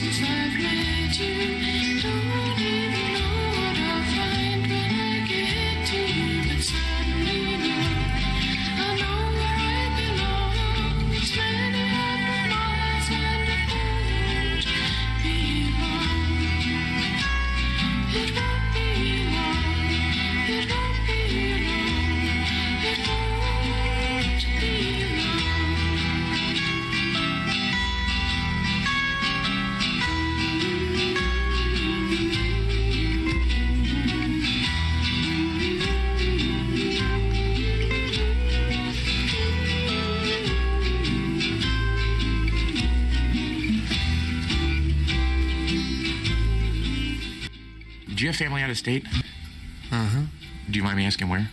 since I've met you. Don't even know what I'll find when I get to you, but suddenly I know where I belong. It's many hundred miles and it won't be long. It won't be long. It won't be long. It won't be Do you have family out of state? Uh-huh. Do you mind me asking where?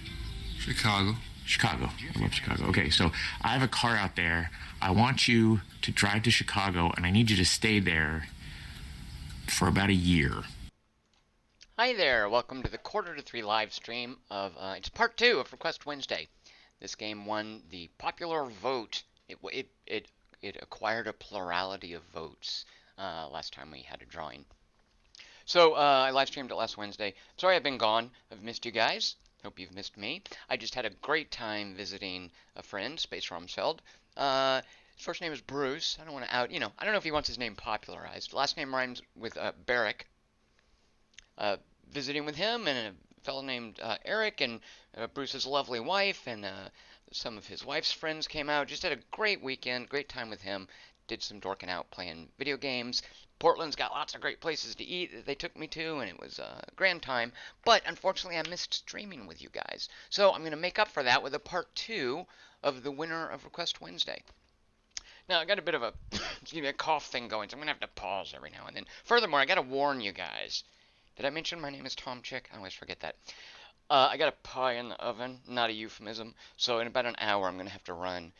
Chicago. Chicago. I love Chicago. Okay, so I have a car out there. I want you to drive to Chicago, and I need you to stay there for about a year. Hi there, welcome to the Quarter to Three live stream of, it's part 2 of Request Wednesday. This game won the popular vote. It acquired a plurality of votes last time we had a drawing. So I live streamed it last Wednesday. Sorry I've been gone. I've missed you guys. Hope you've missed me. I just had a great time visiting a friend, Space Rumsfeld. His first name is Bruce. I don't want to out, I don't know if he wants his name popularized. Last name rhymes with Barrick. Visiting with him and a fellow named Eric and Bruce's lovely wife and some of his wife's friends came out. Just had a great weekend, great time with him. Did some dorking out playing video games. Portland's got lots of great places to eat that they took me to, and it was a grand time. But unfortunately, I missed streaming with you guys. So I'm going to make up for that with a part 2 of the winner of Request Wednesday. Now, I got a bit of a, a cough thing going, so I'm going to have to pause every now and then. Furthermore, I got to warn you guys. Did I mention my name is Tom Chick? I always forget that. I got a pie in the oven, not a euphemism. So in about an hour, I'm going to have to run.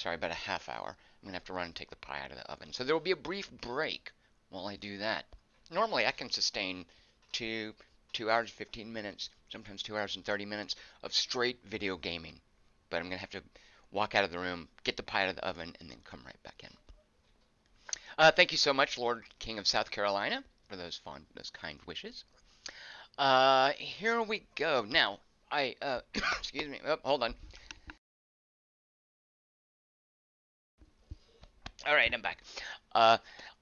About a half hour. I'm going to have to run and take the pie out of the oven. So there will be a brief break while I do that. Normally, I can sustain 2 hours, 15 minutes, sometimes 2 hours and 30 minutes of straight video gaming. But I'm going to have to walk out of the room, get the pie out of the oven, and then come right back in. Thank you so much, Lord King of South Carolina, for those kind wishes. Here we go. Now, excuse me. Oh, hold on. All right, I'm back.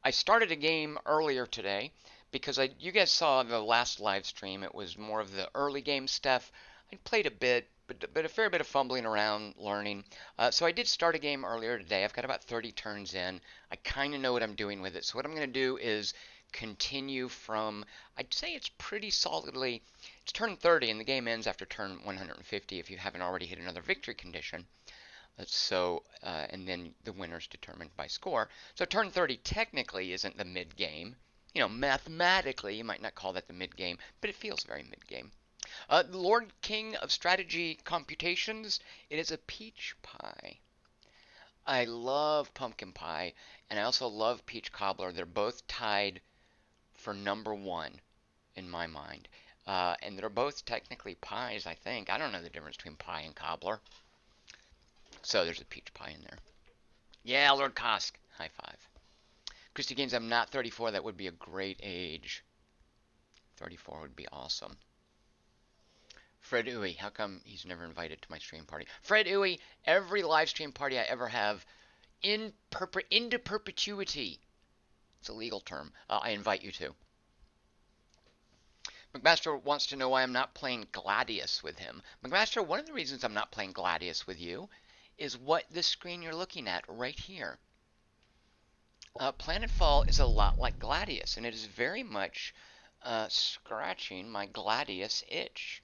I started a game earlier today because you guys saw the last live stream. It was more of the early game stuff. I played a bit, but a fair bit of fumbling around, learning. So I did start a game earlier today. I've got about 30 turns in. I kind of know what I'm doing with it. So what I'm going to do is continue from, I'd say it's pretty solidly, it's turn 30 and the game ends after turn 150 if you haven't already hit another victory condition. And then the winner's determined by score. So turn 30 technically isn't the mid-game. Mathematically, you might not call that the mid-game, but it feels very mid-game. The Lord King of Strategy Computations, it is a peach pie. I love pumpkin pie, and I also love peach cobbler. They're both tied for number 1 in my mind. And they're both technically pies, I think. I don't know the difference between pie and cobbler. So there's a peach pie in there. Yeah, Lord Kosk. High five. Christy Gaines, I'm not 34. That would be a great age. 34 would be awesome. Fred Uwe, how come he's never invited to my stream party? Fred Uwe, every live stream party I ever have, into perpetuity. It's a legal term. I invite you to. McMaster wants to know why I'm not playing Gladius with him. McMaster, one of the reasons I'm not playing Gladius with you is what this screen you're looking at right here. Planetfall is a lot like Gladius, and it is very much scratching my Gladius itch.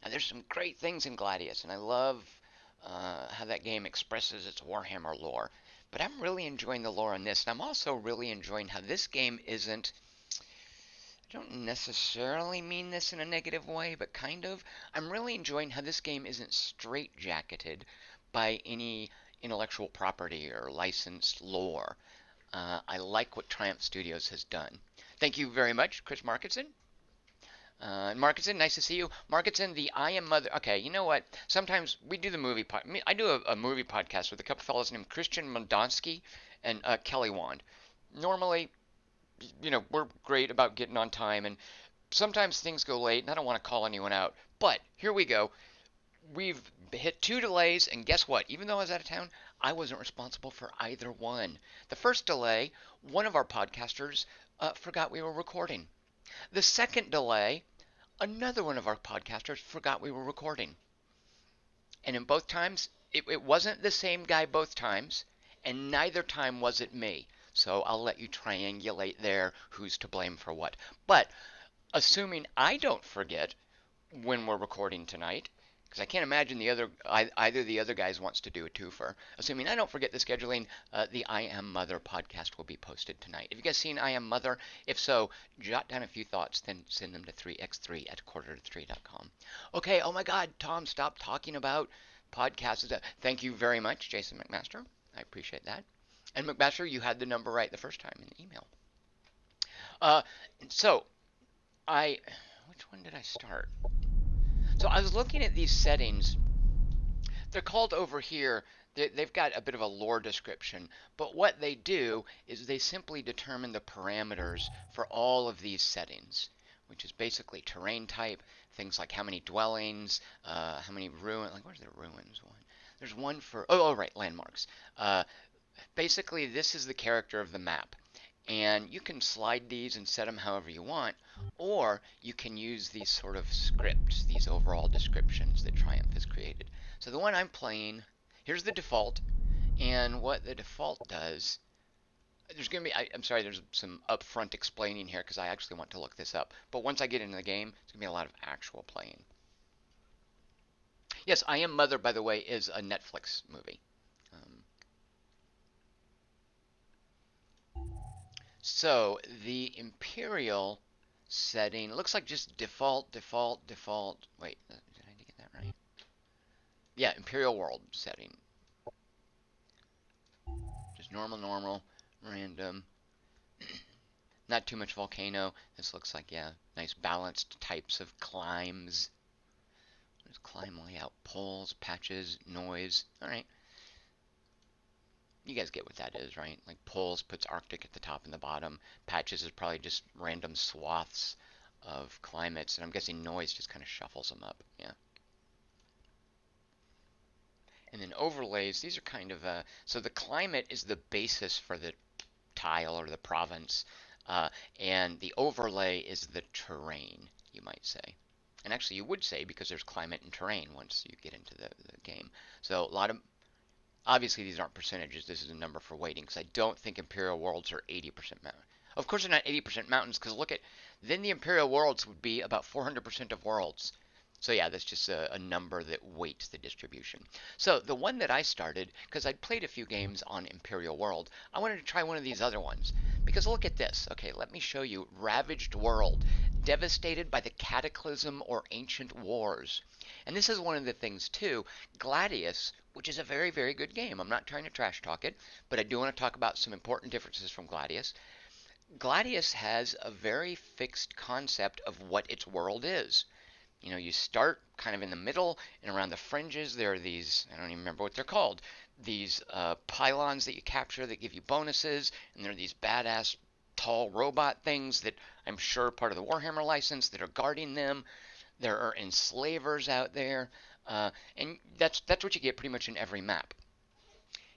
Now, there's some great things in Gladius, and I love how that game expresses its Warhammer lore. But I'm really enjoying the lore on this, and I'm also really enjoying how this game isn't... I don't necessarily mean this in a negative way, but kind of. I'm really enjoying how this game isn't straitjacketed by any intellectual property or licensed lore. I like what Triumph Studios has done. Thank you very much, Chris Markinson. Markinson, nice to see you. Markinson, the I Am Mother. Okay, you know what? Sometimes we do the movie I do a movie podcast with a couple fellows named Christian Mondonsky and Kelly Wand. Normally, we're great about getting on time, and sometimes things go late, and I don't want to call anyone out. But here we go. We've hit 2 delays, and guess what? Even though I was out of town, I wasn't responsible for either one. The first delay, one of our podcasters forgot we were recording. The second delay, another one of our podcasters forgot we were recording. And in both times, it wasn't the same guy both times, and neither time was it me. So I'll let you triangulate there who's to blame for what. But assuming I don't forget when we're recording tonight, because I can't imagine either the other guys wants to do a twofer. Assuming I don't forget the scheduling, the I Am Mother podcast will be posted tonight. Have you guys seen I Am Mother? If so, jot down a few thoughts, then send them to 3x3 at quarter-to-3.com. Okay, oh my God, Tom, stop talking about podcasts. Thank you very much, Jason McMaster. I appreciate that. And McMaster, you had the number right the first time in the email. Uh, so which one did I start? So I was looking at these settings. They're called over here. They've got a bit of a lore description, but what they do is they simply determine the parameters for all of these settings, which is basically terrain type, things like how many dwellings, how many ruins. Like, where's the ruins one? There's one for right, landmarks. Basically, this is the character of the map. And you can slide these and set them however you want, or you can use these sort of scripts, these overall descriptions that Triumph has created. So the one I'm playing, here's the default, and what the default does, there's going to be, I'm sorry, there's some upfront explaining here because I actually want to look this up. But once I get into the game, it's going to be a lot of actual playing. Yes, I Am Mother, by the way, is a Netflix movie. So the Imperial setting looks like just default. Wait, did I get that right? Yeah, Imperial World setting. Just normal, random. Not too much volcano. This looks like, yeah, nice balanced types of climbs. There's climb layout, poles, patches, noise. All right. You guys get what that is, right? Like poles puts Arctic at the top and the bottom. Patches is probably just random swaths of climates, and I'm guessing noise just kind of shuffles them up. Yeah. And then overlays, these are kind of so the climate is the basis for the tile or the province, and the overlay is the terrain, you might say. And actually, you would say because there's climate and terrain once you get into the game. So a lot of obviously, these aren't percentages. This is a number for weighting because I don't think Imperial Worlds are 80% mountain. Of course, they're not 80% mountains because look at, then the Imperial Worlds would be about 400% of worlds. So yeah, that's just a number that weights the distribution. So the one that I started, because I'd played a few games on Imperial World, I wanted to try one of these other ones. Because look at this. Okay, let me show you Ravaged World, devastated by the cataclysm or ancient wars. And this is one of the things too, Gladius, which is a very, very good game. I'm not trying to trash talk it, but I do want to talk about some important differences from Gladius. Gladius has a very fixed concept of what its world is. You know, you start kind of in the middle, and around the fringes there are these, I don't even remember what they're called, these pylons that you capture that give you bonuses, and there are these badass tall robot things that I'm sure are part of the Warhammer license that are guarding them. There are enslavers out there, and that's what you get pretty much in every map.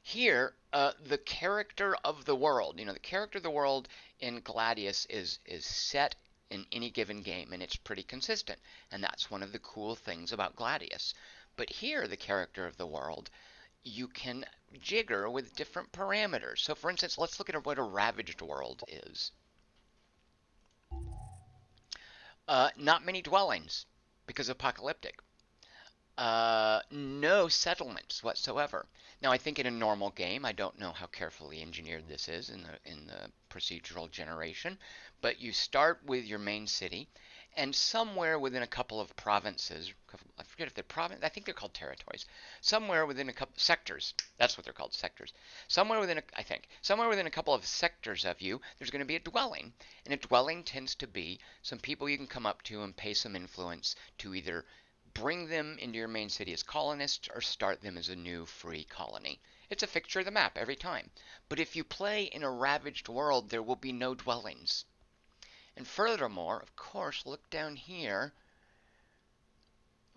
Here, the character of the world, the character of the world in Gladius is set in any given game, and it's pretty consistent. And that's one of the cool things about Gladius. But here, the character of the world, you can jigger with different parameters. So for instance, let's look at what a ravaged world is. Not many dwellings, because apocalyptic. No settlements whatsoever. Now, I think in a normal game, I don't know how carefully engineered this is in the procedural generation, but you start with your main city, and somewhere within a couple of provinces, I forget if they're province, I think they're called territories. Somewhere within a couple sectors, that's what they're called, sectors. Somewhere within a couple of sectors of you, there's going to be a dwelling, and a dwelling tends to be some people you can come up to and pay some influence to either bring them into your main city as colonists or start them as a new free colony. It's a fixture of the map every time. But if you play in a ravaged world, there will be no dwellings. And furthermore, of course, look down here.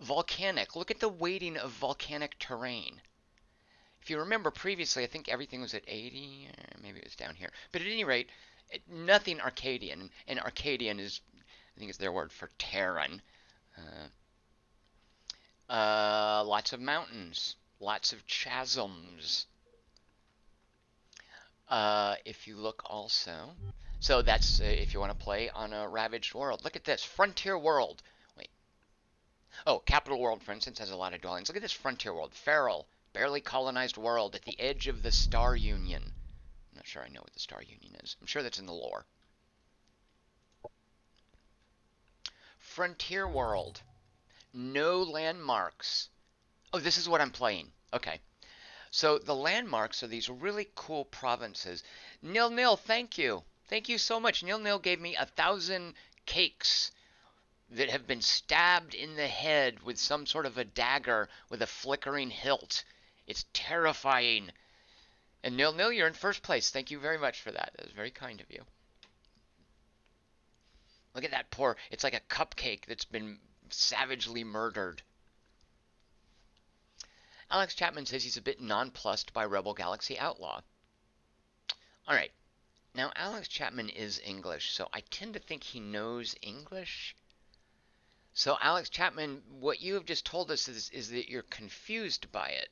Volcanic. Look at the weighting of volcanic terrain. If you remember previously, I think everything was at 80, or maybe it was down here. But at any rate, nothing Arcadian, and Arcadian is, I think, is their word for Terran. Lots of mountains, lots of chasms. If you look also, so that's if you want to play on a ravaged world. Look at this frontier world. Wait, oh, capital world, for instance, has a lot of dwellings. Look at this frontier world, feral, barely colonized world at the edge of the Star Union. I'm not sure I know what the Star Union is. I'm sure that's in the lore. Frontier world, no landmarks. Oh, this is what I'm playing. Okay. So the landmarks are these really cool provinces. Nil Nil, thank you. Thank you so much. Nil Nil gave me 1,000 cakes that have been stabbed in the head with some sort of a dagger with a flickering hilt. It's terrifying. And Nil Nil, you're in first place. Thank you very much for that. That was very kind of you. Look at that poor, it's like a cupcake that's been savagely murdered. Alex Chapman says he's a bit nonplussed by Rebel Galaxy Outlaw. Alright, now Alex Chapman is English, so I tend to think he knows English. So Alex Chapman, what you have just told us is that you're confused by it.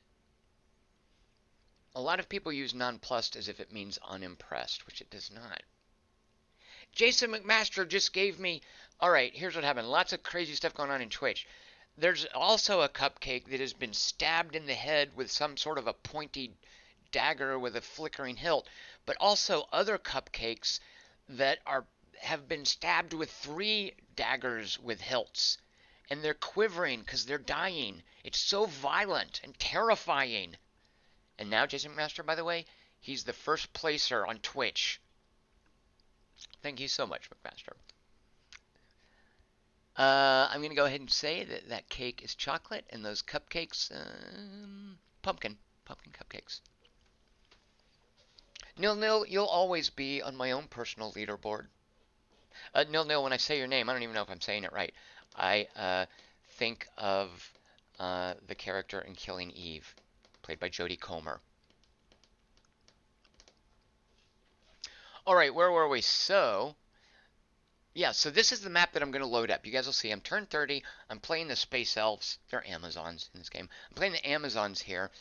A lot of people use nonplussed as if it means unimpressed, which it does not. Jason McMaster just gave me... Alright, here's what happened. Lots of crazy stuff going on in Twitch. There's also a cupcake that has been stabbed in the head with some sort of a pointy dagger with a flickering hilt, but also other cupcakes that have been stabbed with 3 daggers with hilts, and they're quivering because they're dying. It's so violent and terrifying. And now Jason McMaster, by the way, he's the first placer on Twitch. Thank you so much, McMaster. I'm going to go ahead and say that that cake is chocolate and those cupcakes, pumpkin cupcakes. Nil Nil, you'll always be on my own personal leaderboard. Nil Nil, when I say your name, I don't even know if I'm saying it right. I think of the character in Killing Eve, played by Jodie Comer. Alright, where were we? So... yeah, so this is the map that I'm going to load up. You guys will see I'm turn 30. I'm playing the Space Elves. They're Amazons in this game. I'm playing the Amazons here.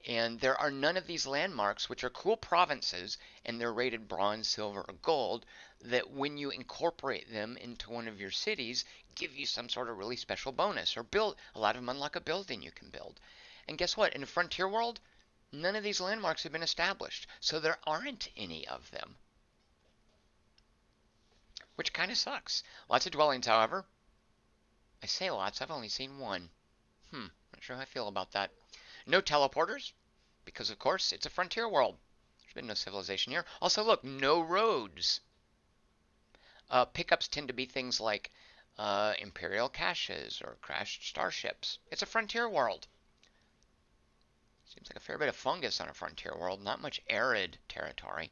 And there are none of these landmarks, which are cool provinces, and they're rated bronze, silver, or gold, that when you incorporate them into one of your cities, give you some sort of really special bonus. Or build, a lot of them unlock a building you can build. And guess what? In a frontier world, none of these landmarks have been established. So there aren't any of them, which kind of sucks. Lots of dwellings, however. I say lots, I've only seen one. Not sure how I feel about that. No teleporters, because of course it's a frontier world. There's been no civilization here. Also, look, no roads. Pickups tend to be things like Imperial caches or crashed starships. It's a frontier world. Seems like a fair bit of fungus on a frontier world. Not much arid territory.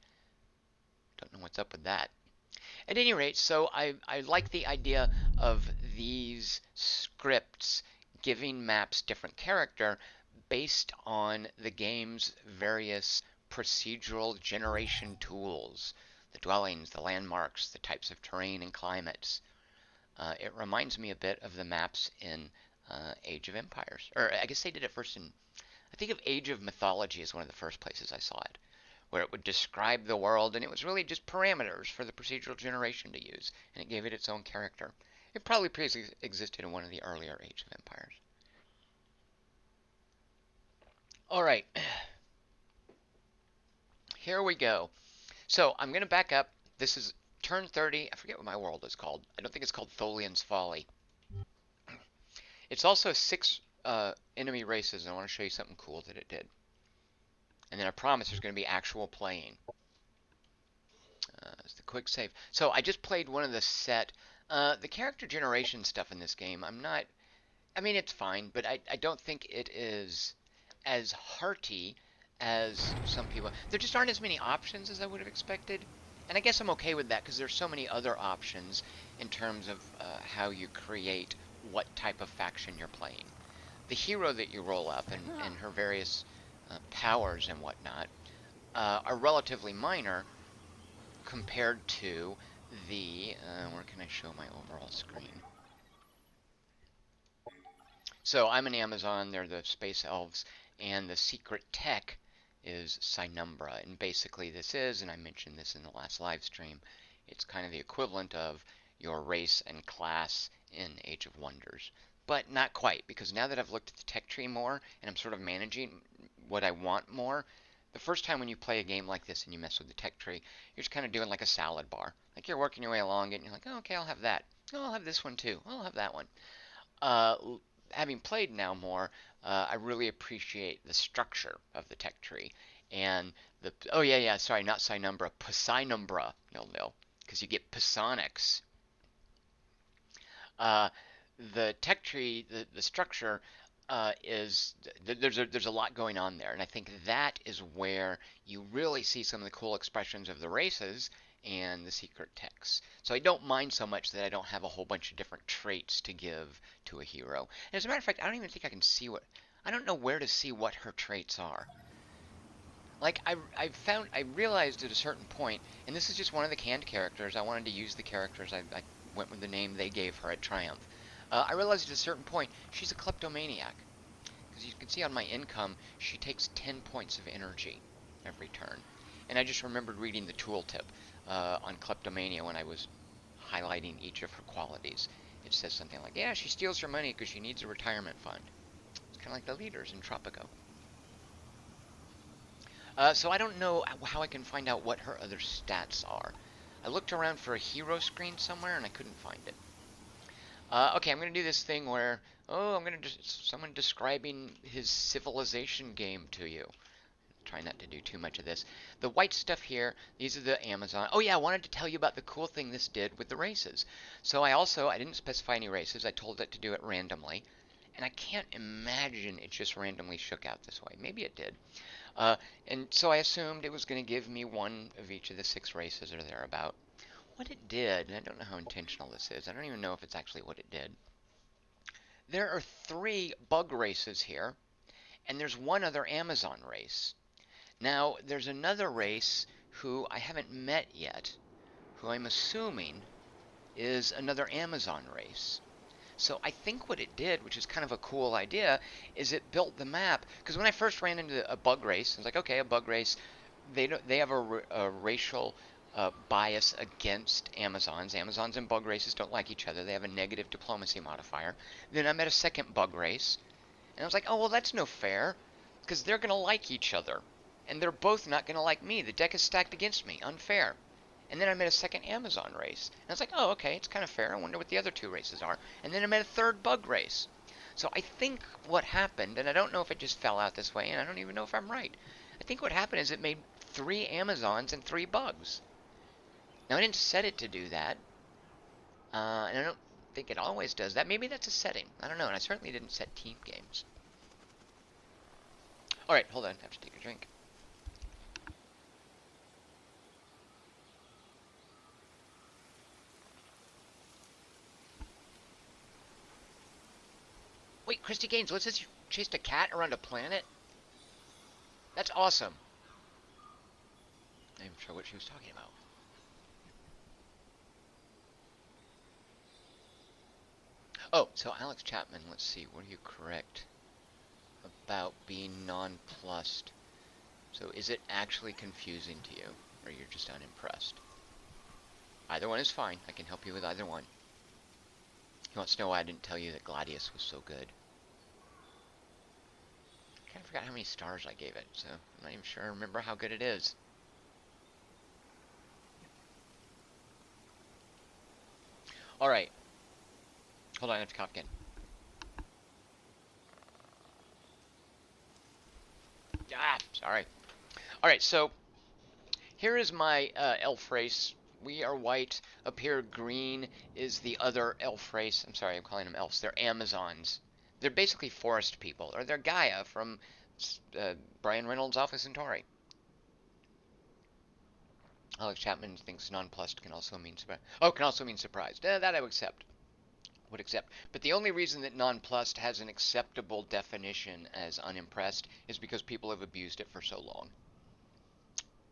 Don't know what's up with that. At any rate, so I like the idea of these scripts giving maps different character based on the game's various procedural generation tools. The dwellings, the landmarks, the types of terrain and climates. It reminds me a bit of the maps in Age of Empires. Or I guess they did it first in... I think of Age of Mythology as one of the first places I saw it, where it would describe the world, and it was really just parameters for the procedural generation to use, and it gave it its own character. It probably existed in one of the earlier Age of Empires. Alright, here we go. So I'm going to back up. This is turn 30. I forget what my world is called. I don't think it's called Tholian's Folly. It's also 6 enemy races, and I want to show you something cool that it did. And then I promise there's going to be actual playing. It's the quick save. So I just played one of the set. The character generation stuff in this game, I'm not... I mean, it's fine, but I don't think it is as hearty as some people. There just aren't as many options as I would have expected. And I guess I'm okay with that because there's so many other options in terms of how you create what type of faction you're playing. The hero that you roll up and her various powers and whatnot are relatively minor compared to the. Where can I show my overall screen? So I'm an Amazon, they're the space elves, and the secret tech is Cynumbra. And basically this is, and I mentioned this in the last live stream, it's kind of the equivalent of your race and class in Age of Wonders. But not quite, because now that I've looked at the tech tree more, and I'm sort of managing what I want more, the first time when you play a game like this and you mess with the tech tree, you're just kind of doing like a salad bar. Like you're working your way along it, and you're like, oh, okay, I'll have that. Oh, I'll have this one too. Oh, I'll have that one. Uh, Having played now more, I really appreciate the structure of the tech tree and the. Oh yeah, sorry, not Cynumbra, Psynumbra, no, because you get Psionics. Uh, the tech tree, the structure is there's a lot going on there, and I think that is where you really see some of the cool expressions of the races and the secret techs. So I don't mind so much that I don't have a whole bunch of different traits to give to a hero. And as a matter of fact, I don't even think I can see what I don't know where to see what her traits are. Like I realized at a certain point, and this is just one of the canned characters. I wanted to use the characters. I went with the name they gave her at Triumph. I realized at a certain point she's a kleptomaniac because you can see on my income she takes 10 points of energy every turn. And I just remembered reading the tooltip on kleptomania when I was highlighting each of her qualities. It says something like, yeah, she steals your money because she needs a retirement fund. It's kind of like the leaders in Tropico. So I don't know how I can find out what her other stats are. I looked around for a hero screen somewhere and I couldn't find it. Okay, I'm gonna do this thing where, oh, I'm gonna just someone describing his civilization game to you. Try not to do too much of this. The white stuff here, these are the Amazon. Oh yeah, I wanted to tell you about the cool thing this did with the races. So I didn't specify any races. I told it to do it randomly. And I can't imagine it just randomly shook out this way. Maybe it did. Uh, and so I assumed it was going to give me one of each of the 6 races or thereabout. What it did, and I don't know how intentional this is, I don't even know if it's actually what it did. There are 3 bug races here, and there's one other Amazon race. Now, there's another race who I haven't met yet, who I'm assuming is another Amazon race. So I think what it did, which is kind of a cool idea, is it built the map. Because when I first ran into a bug race, I was like, okay, a bug race. They have a racial bias against Amazons. Amazons and bug races don't like each other. They have a negative diplomacy modifier. Then I met a second bug race, and I was like, oh well, that's no fair, because they're gonna like each other, and they're both not gonna like me. The deck is stacked against me. Unfair. And then I met a second Amazon race. And I was like, oh, okay, it's kind of fair. I wonder what the other 2 races are. And then I met a third bug race. So I think what happened, and I don't know if it just fell out this way, and I don't even know if I'm right. I think what happened is it made 3 Amazons and 3 bugs. Now I didn't set it to do that, and I don't think it always does that. Maybe that's a setting. I don't know, and I certainly didn't set team games. All right, hold on. I have to take a drink. Wait, Christy Gaines, what's this? You chased a cat around a planet? That's awesome. I'm not sure what she was talking about. Oh, so Alex Chapman, let's see, what are you correct about being nonplussed? So is it actually confusing to you, or you're just unimpressed? Either one is fine. I can help you with either one. He wants to know why I didn't tell you that Gladius was so good. I kind of forgot how many stars I gave it, so I'm not even sure I remember how good it is. Alright. Hold on, I have to cough again. Ah, sorry. Alright, so here is my elf race. We are white. Up here, green is the other elf race. I'm sorry, I'm calling them elves. They're Amazons. They're basically forest people, or they're Gaia from Brian Reynolds Alpha Centauri. Alex Chapman thinks nonplussed can also mean surprised. Oh, can also mean surprised. That I would accept. Would accept. But the only reason that nonplussed has an acceptable definition as unimpressed is because people have abused it for so long.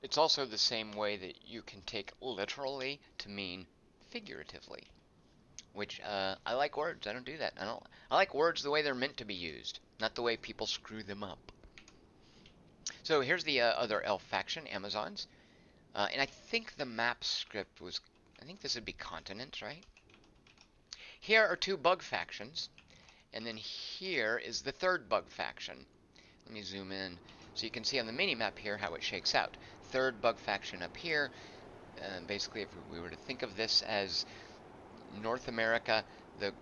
It's also the same way that you can take literally to mean figuratively, which I like words. I don't do that. I like words the way they're meant to be used, not the way people screw them up. So here's the other elf faction, Amazons. And I think the map script was, I think this would be continents, right? Here are two bug factions, and then here is the third bug faction. Let me zoom in so you can see on the mini-map here how it shakes out. Third bug faction up here. Basically, if we were to think of this as North America, the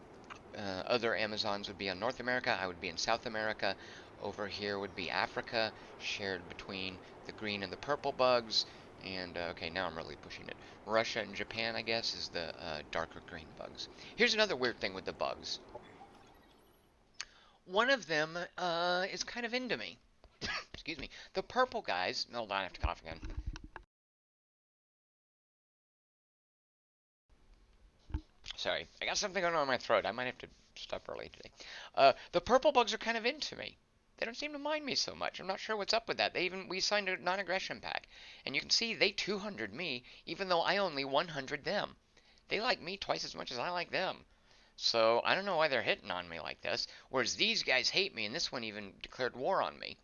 other Amazons would be on North America, I would be in South America. Over here would be Africa, shared between the green and the purple bugs. And, okay, now I'm really pushing it. Russia and Japan, I guess, is the darker green bugs. Here's another weird thing with the bugs. One of them is kind of into me. Excuse me. The purple guys, hold on, I have to cough again. Sorry, I got something going on in my throat. I might have to stop early today. The purple bugs are kind of into me. They don't seem to mind me so much. I'm not sure what's up with that. We signed a non-aggression pact, and you can see they 200 me, even though I only 100 them. They like me twice as much as I like them. So I don't know why they're hitting on me like this. Whereas these guys hate me, and this one even declared war on me.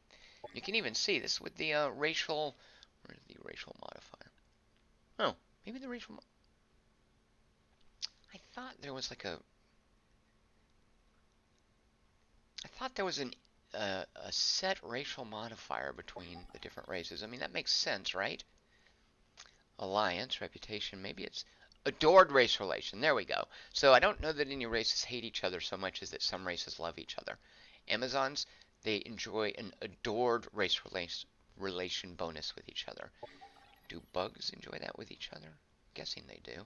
You can even see this with the racial. Where's the racial modifier? Oh, maybe the racial. I thought there was like a. I thought there was a set racial modifier between the different races. I mean, that makes sense, right? Alliance, reputation, maybe it's adored race relation. There we go. So I don't know that any races hate each other so much as that some races love each other. Amazons, they enjoy an adored race relation bonus with each other. Do bugs enjoy that with each other? I'm guessing they do.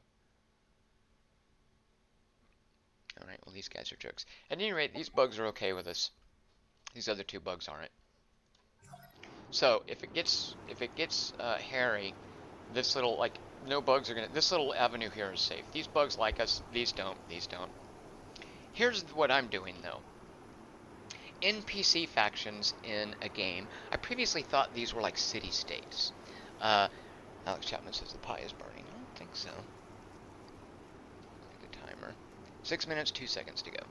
Alright, well these guys are jerks. At any rate, these bugs are okay with us. These other two bugs aren't. So if it gets hairy, this little like no bugs are gonna. This little avenue here is safe. These bugs like us. These don't. These don't. Here's what I'm doing though. NPC factions in a game. I previously thought these were like city-states. Alex Chapman says the pie is burning. I don't think so. Look at the timer. 6 minutes, 2 seconds to go.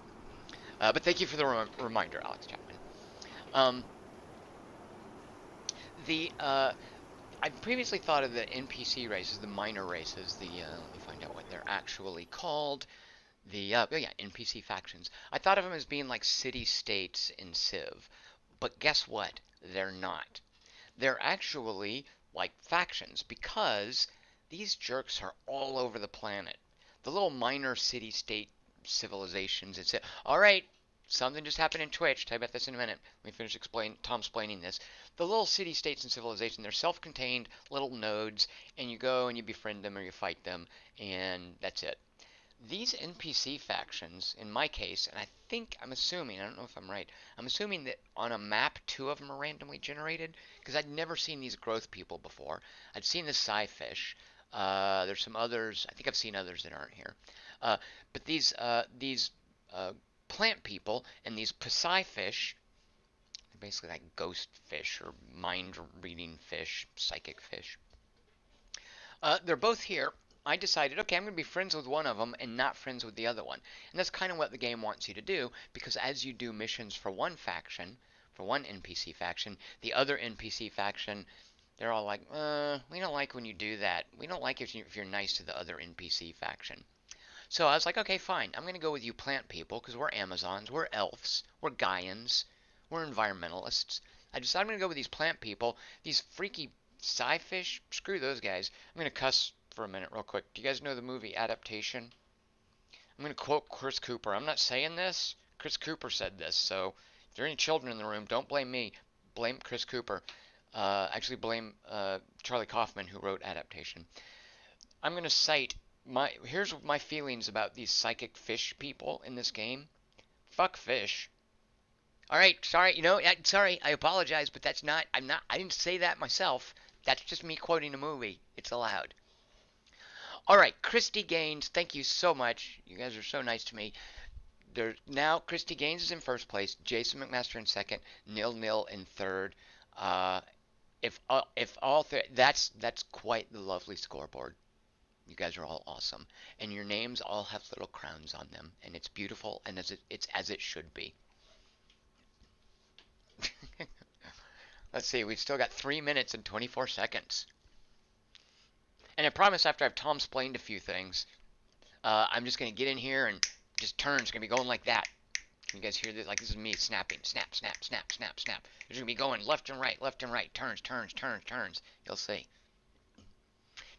But thank you for the reminder, Alex Chapman. I previously thought of the NPC races, the minor races, let me find out what they're actually called. Oh yeah, NPC factions. I thought of them as being like city-states in Civ. But guess what? They're not. They're actually like factions because these jerks are all over the planet. The little minor city-state civilizations. It's it. All right, something just happened in Twitch. Tell you about this in a minute. Let me finish Tom explaining this. The little city-states and civilization, they're self-contained little nodes, and you go and you befriend them or you fight them, and that's it. These NPC factions, in my case, and I'm assuming, I don't know if I'm right, I'm assuming that on a map, two of them are randomly generated, because I'd never seen these growth people before. I'd seen the Psyfish. There's some others, I think I've seen others that aren't here. But these plant people and these Psyfish, they're basically like ghost fish or mind-reading fish, psychic fish. They're both here. I decided, okay, I'm going to be friends with one of them and not friends with the other one. And that's kind of what the game wants you to do, because as you do missions for one faction, for one NPC faction, the other NPC faction, they're all like, we don't like when you do that. We don't like if you're nice to the other NPC faction. So I was like, okay, fine. I'm going to go with you plant people, because we're Amazons, we're elves, we're Gaians, we're environmentalists. I decided I'm going to go with these plant people, these freaky Psyfish. Screw those guys. I'm going to cuss for a minute real quick. Do you guys know the movie Adaptation? I'm going to quote Chris Cooper. I'm not saying this. Chris Cooper said this. So if there are any children in the room, don't blame me. Blame Chris Cooper. Actually blame Charlie Kaufman, who wrote Adaptation. I'm going to cite here's my feelings about these psychic fish people in this game. Fuck fish. All right, sorry, sorry, I apologize, but that's not, I didn't say that myself. That's just me quoting a movie. It's allowed. All right, Christy Gaines, thank you so much. You guys are so nice to me. There now, Christy Gaines is in first place, Jason McMaster in second, Nil in third. Uh, if all three, that's quite the lovely scoreboard. You guys are all awesome, and your names all have little crowns on them, and it's beautiful, and it's as it should be. Let's see, we've still got 3 minutes and 24 seconds. And I promise after I've Tom explained a few things, I'm just going to get in here and just turns going to be going like that. Can you guys hear this? Like this is me snapping. Snap, snap, snap, snap, snap. It's going to be going left and right. Turns, turns, turns, turns. You'll see.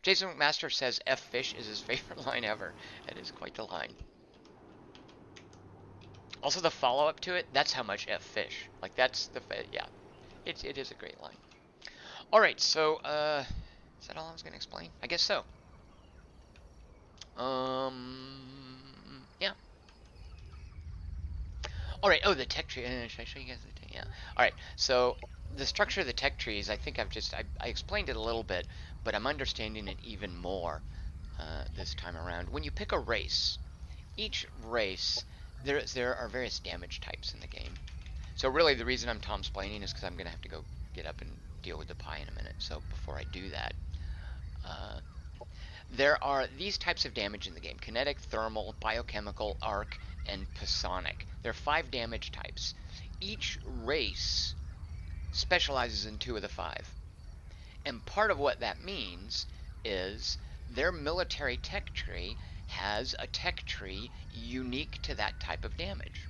Jason McMaster says F fish is his favorite line ever. It is quite the line. Also, the follow up to it, that's how much F fish. Like, that's the, yeah. It is a great line. Alright, so, is that all I was going to explain? I guess so. Yeah. Alright, oh, the tech tree. Should I show you guys the tech? Yeah. Alright, so the structure of the tech trees, I think I explained it a little bit, but I'm understanding it even more this time around. When you pick a race, each race, there are various damage types in the game. So really the reason I'm Tom's explaining is because I'm going to have to go get up and deal with the pie in a minute. So before I do that, uh, there are these types of damage in the game: kinetic, thermal, biochemical, arc, and psionic. There are 5 damage types. Each race specializes in 2 of the 5. And part of what that means is their military tech tree has a tech tree unique to that type of damage.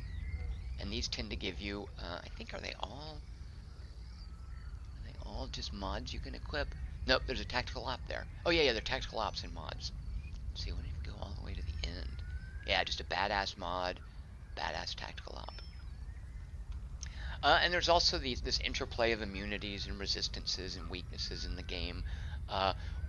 And these tend to give you, I think, are they all just mods you can equip? Nope, there's a tactical op there. Oh yeah, they're tactical ops and mods. Let's see, what if we go all the way to the end? Yeah, just a badass mod, badass tactical op. And there's also this interplay of immunities and resistances and weaknesses in the game,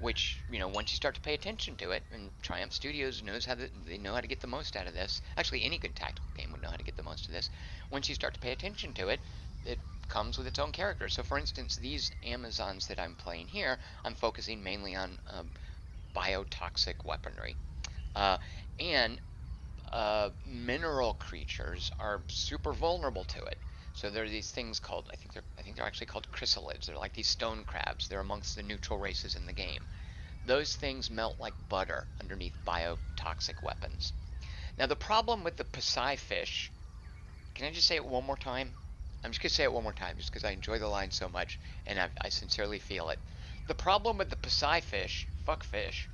which once you start to pay attention to it, and Triumph Studios knows they know how to get the most out of this. Actually, any good tactical game would know how to get the most of this. Once you start to pay attention to it, it comes with its own character. So, for instance, these Amazons that I'm playing here, I'm focusing mainly on biotoxic weaponry, uh, and mineral creatures are super vulnerable to it. So there are these things called, I think they're actually called chrysalids. They're like these stone crabs. They're amongst the neutral races in the game. Those things melt like butter underneath biotoxic weapons. Now the problem with the Psi fish, can I just say it one more time? I'm just gonna say it one more time, just because I enjoy the line so much, and I sincerely feel it. The problem with the Psi fish, fuck fish,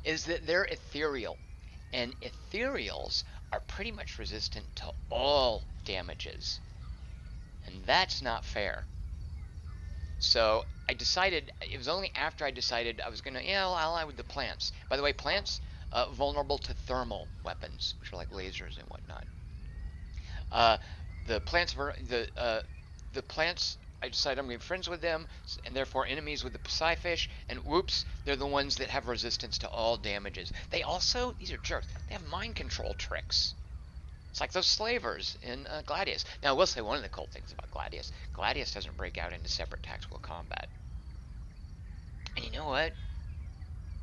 is that they're ethereal, and ethereals are pretty much resistant to all damages, and that's not fair. So I decided, it was only after I decided I was gonna, I'll ally with the plants. By the way, plants vulnerable to thermal weapons, which are like lasers and whatnot. Uh, the plants were the plants. I decided I'm gonna be friends with them, and therefore enemies with the Psy fish. And whoops, they're the ones that have resistance to all damages. They also, these are jerks. They have mind control tricks. It's like those slavers in Gladius. Now, I will say one of the cool things about Gladius: Gladius doesn't break out into separate tactical combat. And you know what?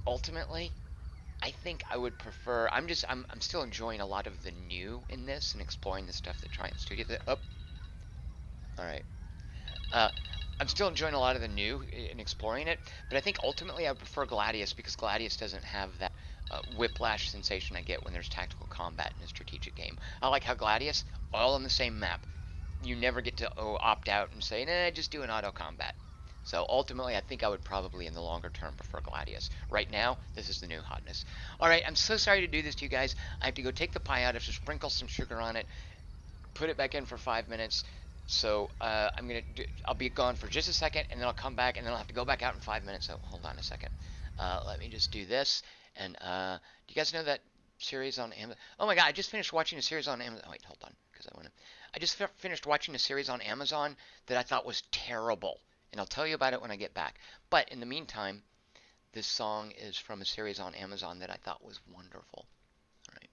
Ultimately, I think I would prefer. I'm still enjoying a lot of the new in this and exploring the stuff that Triumph Studio. Oh, all right. Uh, I'm still enjoying a lot of the new in exploring it, but I think ultimately I prefer Gladius because Gladius doesn't have that whiplash sensation I get when there's tactical combat in a strategic game. I like how Gladius, all on the same map. You never get to opt out and say, nah, just do an auto combat. So ultimately, I think I would probably, in the longer term, prefer Gladius. Right now, this is the new hotness. All right, I'm so sorry to do this to you guys. I have to go take the pie out. I have to sprinkle some sugar on it, put it back in for 5 minutes. So I'll be gone for just a second, and then I'll come back, and then I'll have to go back out in 5 minutes. So hold on a second. Let me just do this. And do you guys know that series on Amazon? Oh my God, I just finished watching a series on Amazon. Oh, wait, hold on, because I just finished watching a series on Amazon that I thought was terrible, and I'll tell you about it when I get back. But in the meantime, this song is from a series on Amazon that I thought was wonderful. All right.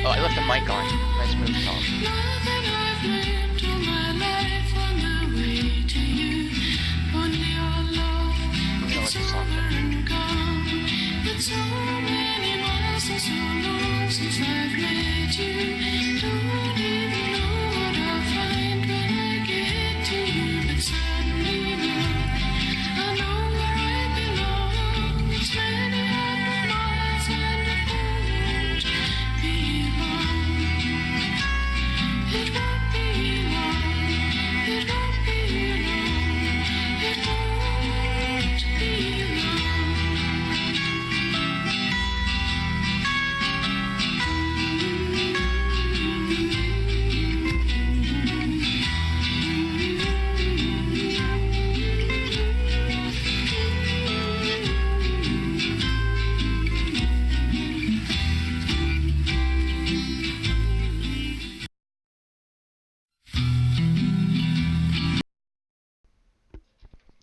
Oh, I left the mic on. Nice move, Tom. Nothing I've learned all my life on the way to you. Only your love, I'm gonna let it's the song over finish. and gone. It's so many miles and so long since I've met you. Don't even know what I'll find when I get to you, but suddenly now I know where I belong. It's many hundred miles and it won't be long. It won't be long. It won't be long. It won't be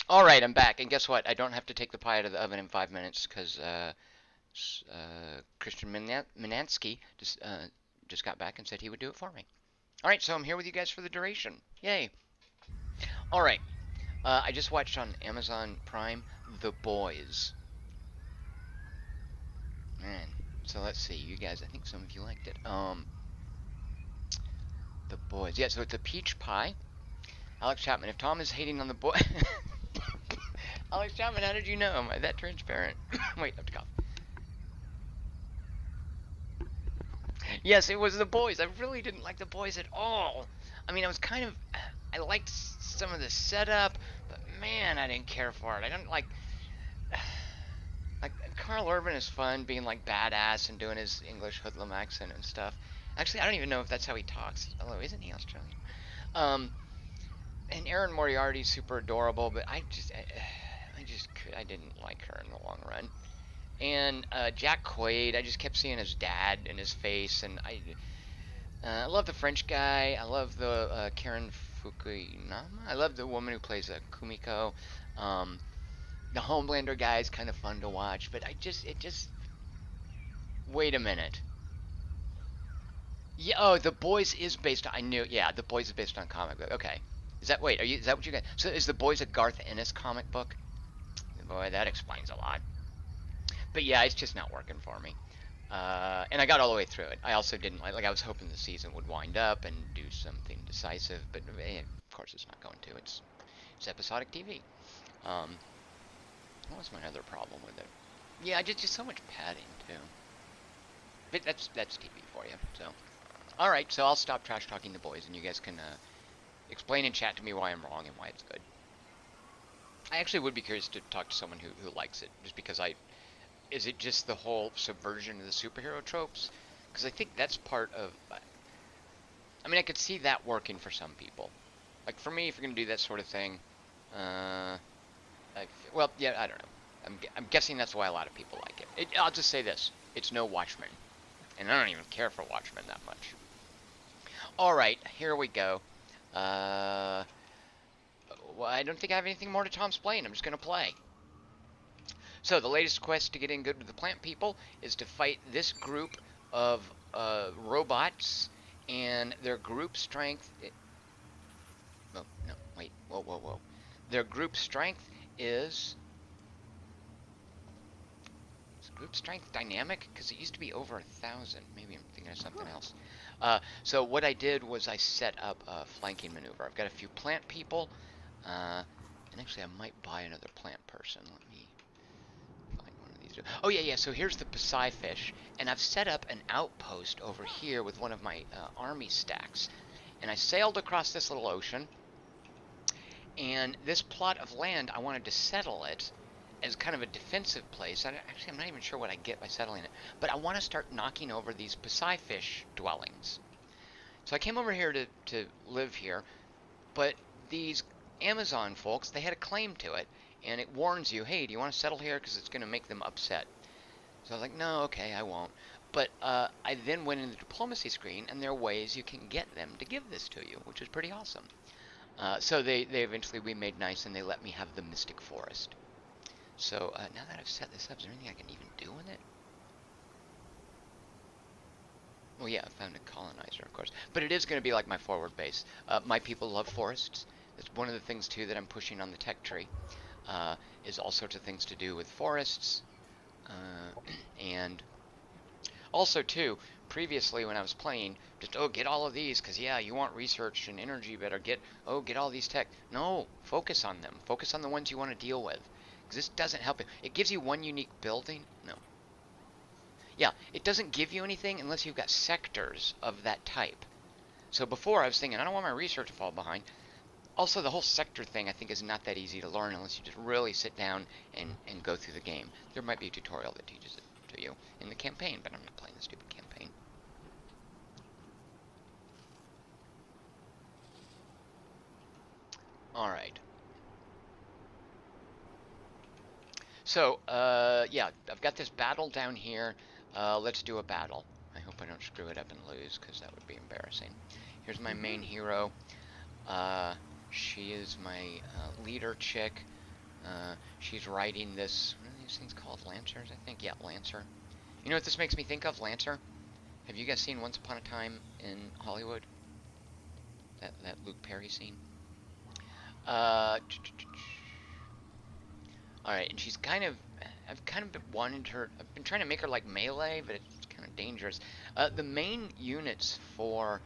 All right, I'm back, and guess what? I don't have to take the pie out of the oven in 5 minutes because Christian Minansky just got back and said he would do it for me. All right, so I'm here with you guys for the duration. Yay! All right, I just watched on Amazon Prime The Boys. Man, so let's see, you guys. I think some of you liked it. The Boys. Yeah, so it's a peach pie. Alex Chapman. If Tom is hating on the boy, Alex Chapman, how did you know? Am I that transparent? Wait, I have to cough. Yes, it was The Boys. I really didn't like The Boys at all. I mean, I liked some of the setup, but man, I didn't care for it. I don't like Carl Urban is fun being like badass and doing his English hoodlum accent and stuff. Actually, I don't even know if that's how he talks. Although, isn't he Australian? Um, and Erin Moriarty's super adorable, but I didn't like her in the long run. And Jack Quaid, I just kept seeing his dad in his face, and I love the French guy. I love the Karen Fukuyama. I love the woman who plays Kumiko. Um, the Homelander guy is kind of fun to watch, but it just wait a minute. Yeah, oh, The Boys is based on. I knew. Yeah, The Boys is based on a comic book. Okay. Is that what you got? So is The Boys a Garth Ennis comic book? Boy, that explains a lot. But yeah, it's just not working for me. And I got all the way through it. I also didn't like I was hoping the season would wind up and do something decisive, but of course it's not going to. It's episodic TV. Um, what was my other problem with it? Yeah, just so much padding too. But that's TV for you. So all right, so I'll stop trash talking The Boys, and you guys can explain and chat to me why I'm wrong and why it's good. I actually would be curious to talk to someone who likes it, just because is it just the whole subversion of the superhero tropes? Because I think that's part of. I mean, I could see that working for some people. Like for me, if you're gonna do that sort of thing, uh, well, yeah, I don't know. I'm guessing that's why a lot of people like it. I'll just say this: it's no Watchmen, and I don't even care for Watchmen that much. All right, here we go. Uh, well, I don't think I have anything more to Tom's Plane. I'm just gonna play. So the latest quest to get in good with the plant people is to fight this group of robots, and their group strength. Oh no! Wait! Whoa! Whoa! Whoa! Their group strength is group strength dynamic? Because it used to be over 1,000. Maybe I'm thinking of something else. So what I did was I set up a flanking maneuver. I've got a few plant people, and actually I might buy another plant person. Let me find one of these. Oh yeah, yeah. So here's the Psy fish, and I've set up an outpost over here with one of my army stacks. And I sailed across this little ocean, and this plot of land I wanted to settle it as kind of a defensive place. Actually, I'm not even sure what I get by settling it, but I want to start knocking over these Psy fish dwellings. So I came over here to live here, but these Amazon folks, they had a claim to it, and it warns you, hey, do you want to settle here? Because it's going to make them upset. So I was like, no, okay, I won't. But I then went in the diplomacy screen, and there are ways you can get them to give this to you, which is pretty awesome. So they eventually we made nice, and they let me have the Mystic Forest. So now that I've set this up, is there anything I can even do with it? Well, yeah, I found a colonizer, of course. But it is going to be like my forward base. My people love forests. It's one of the things, too, that I'm pushing on the tech tree, is all sorts of things to do with forests. And also, too, previously when I was playing, just, oh, get all of these, because, yeah, you want research and energy better. Get all these tech. No, focus on them. Focus on the ones you want to deal with. Because this doesn't help you. It gives you one unique building. No. Yeah, it doesn't give you anything unless you've got sectors of that type. So before I was thinking, I don't want my research to fall behind. Also, the whole sector thing I think is not that easy to learn unless you just really sit down and go through the game. There might be a tutorial that teaches it to you in the campaign, but I'm not playing the stupid campaign. Alright. So, yeah, I've got this battle down here. Let's do a battle. I hope I don't screw it up and lose, because that would be embarrassing. Here's my main hero. Uh, she is my leader chick. She's riding this, what are these things called? Lancers, I think? Yeah, Lancer. You know what this makes me think of? Lancer? Have you guys seen Once Upon a Time in Hollywood? That Luke Perry scene? Uh, Alright, and she's kind of, I've kind of been wanted her, I've been trying to make her like melee, but it's kind of dangerous. The main units for,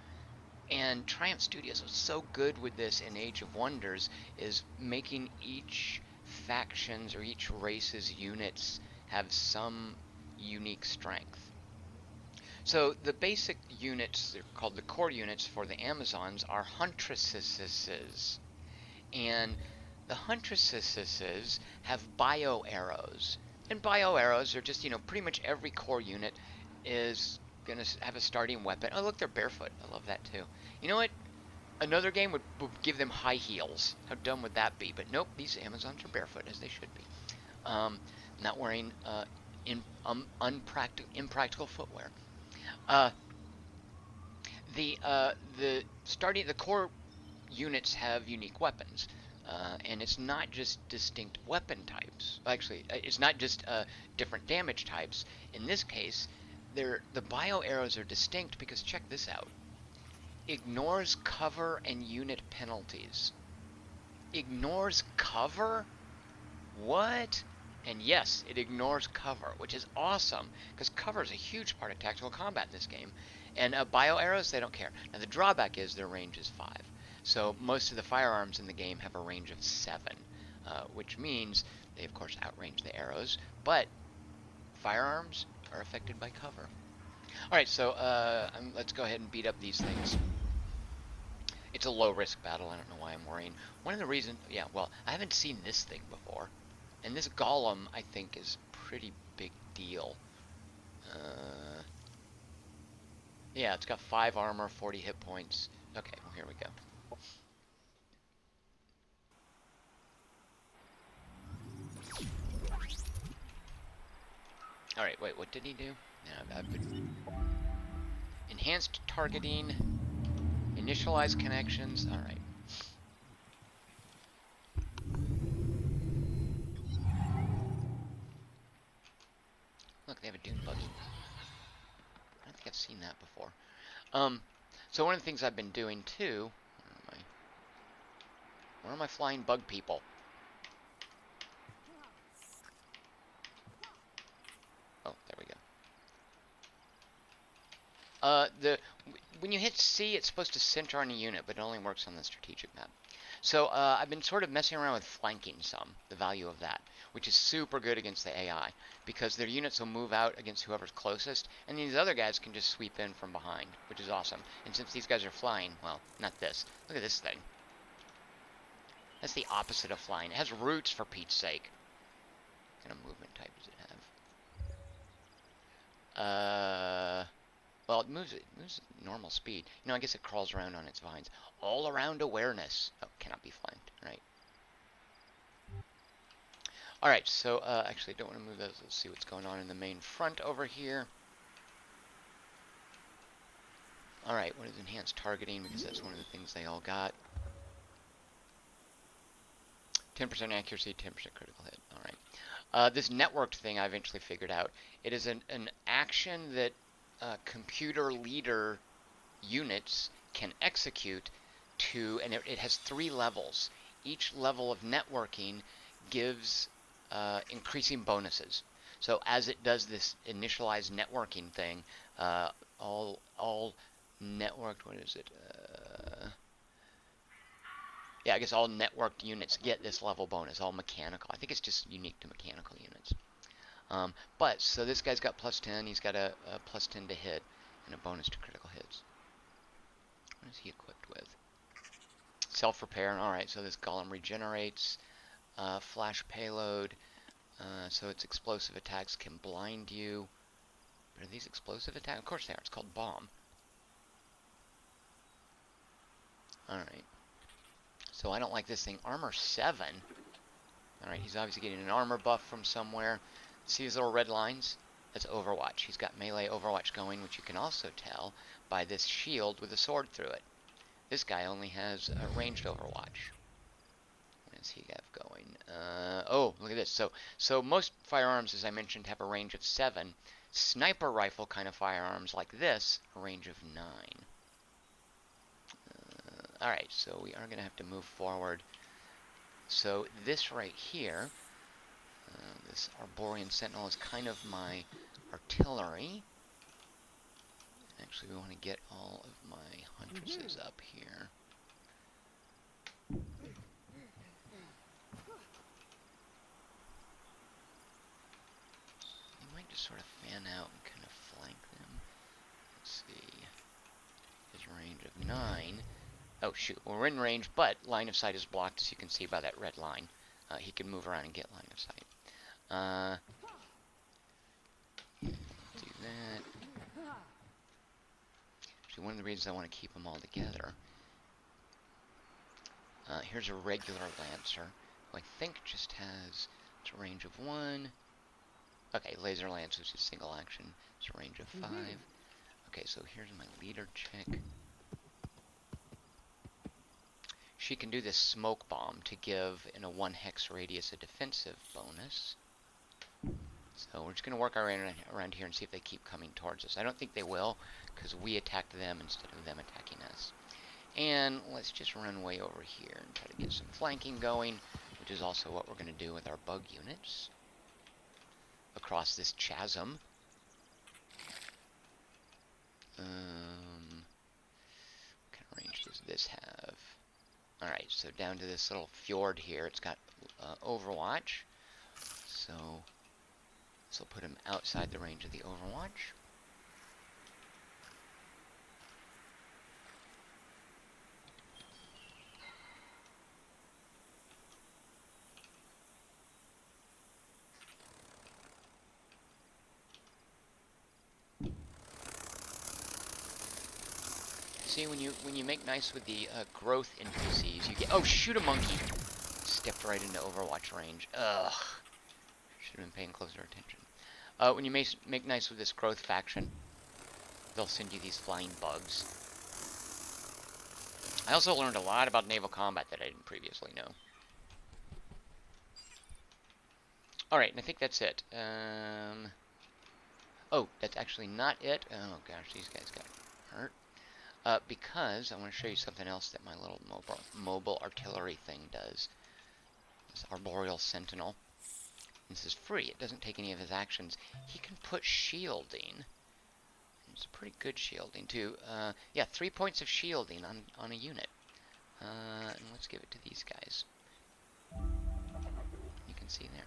and Triumph Studios was so good with this in Age of Wonders, is making each factions or each race's units have some unique strength. So the basic units, they're called the core units for the Amazons, are huntresses. And the huntresses have bio arrows. And bio arrows are just, pretty much every core unit is going to have a starting weapon. Oh, look, they're barefoot. I love that too. You know what? Another game would give them high heels. How dumb would that be? But nope, these Amazons are barefoot, as they should be. Not wearing impractical footwear. Uh, the core units have unique weapons. And it's not just distinct weapon types. Actually, it's not just different damage types. In this case, the bio arrows are distinct because check this out. Ignores cover and unit penalties. Ignores cover? What? And yes, it ignores cover, which is awesome, because cover is a huge part of tactical combat in this game. And bio arrows, they don't care. Now, the drawback is their range is 5. So most of the firearms in the game have a range of 7, which means they, of course, outrange the arrows, but firearms are affected by cover. Alright, so let's go ahead and beat up these things. It's a low-risk battle. I don't know why I'm worrying. One of the reasons, yeah, well, I haven't seen this thing before. And this golem, I think, is a pretty big deal. Yeah, it's got 5 armor, 40 hit points. Okay, well, here we go. Alright, wait, what did he do? Yeah, I've been... Enhanced targeting, initialize connections. Alright. Look, they have a dune buggy. I don't think I've seen that before. So one of the things I've been doing too... Where are my flying bug people? Oh, there we go. When you hit C, it's supposed to center on a unit, but it only works on the strategic map. So I've been sort of messing around with flanking some, the value of that, which is super good against the AI, because their units will move out against whoever's closest, and these other guys can just sweep in from behind, which is awesome. And since these guys are flying, well, not this. Look at this thing. That's the opposite of flying. It has roots, for Pete's sake. What kind of movement type does it have? Well, it moves normal speed. I guess it crawls around on its vines. All around awareness. Oh, cannot be flanked. Right. Alright, so, actually, I don't want to move those. Let's see what's going on in the main front over here. Alright, what is enhanced targeting? Because that's one of the things they all got. 10% accuracy, 10% critical hit. Alright. This networked thing I eventually figured out. It is an action that computer leader units can execute to, and it has 3 levels. Each level of networking gives increasing bonuses. So as it does this initialized networking thing, all networked, what is it? Yeah, I guess all networked units get this level bonus, all mechanical. I think it's just unique to mechanical units. But, so this guy's got +10, he's got a +10 to hit, and a bonus to critical hits. What is he equipped with? Self-repair, alright, so this golem regenerates. Flash payload, so its explosive attacks can blind you. But are these explosive attacks? Of course they are, it's called bomb. Alright. So I don't like this thing. Armor 7. Alright, he's obviously getting an armor buff from somewhere. See these little red lines? That's Overwatch. He's got melee Overwatch going, which you can also tell by this shield with a sword through it. This guy only has a ranged Overwatch. What does he have going? Oh, look at this. So most firearms, as I mentioned, have a range of 7. Sniper rifle kind of firearms like this, a range of 9. Alright, so we are going to have to move forward. So this right here, this Arborian Sentinel is kind of my artillery. Actually, we want to get all of my huntresses up here. You might just sort of fan out and kind of flank them. Let's see. His range of 9. Oh, shoot. Well, we're in range, but line of sight is blocked, as you can see by that red line. He can move around and get line of sight. Do that. Actually, one of the reasons I want to keep them all together. Here's a regular Lancer, who I think just has a range of 1. Okay, Laser Lance, which is single action. It's a range of 5. Okay, so here's my leader chick. She can do this smoke bomb to give, in a 1 hex radius, a defensive bonus. So we're just going to work our way around here and see if they keep coming towards us. I don't think they will, because we attacked them instead of them attacking us. And let's just run way over here and try to get some flanking going, which is also what we're going to do with our bug units. Across this chasm. What kind of range does this have? Alright, so down to this little fjord here, it's got Overwatch. So this will put him outside the range of the Overwatch. See, when you make nice with the growth NPCs, you get... Oh, shoot a monkey! Stepped right into Overwatch range. Ugh. Should have been paying closer attention. When you make nice with this growth faction, they'll send you these flying bugs. I also learned a lot about naval combat that I didn't previously know. Alright, and I think that's it. Oh, that's actually not it. Oh gosh, these guys got hurt. Because I want to show you something else that my little mobile artillery thing does. This Arboreal Sentinel. This is free. It doesn't take any of his actions. He can put shielding. It's pretty good shielding, too. Yeah, 3 points of shielding on a unit. And let's give it to these guys. You can see there.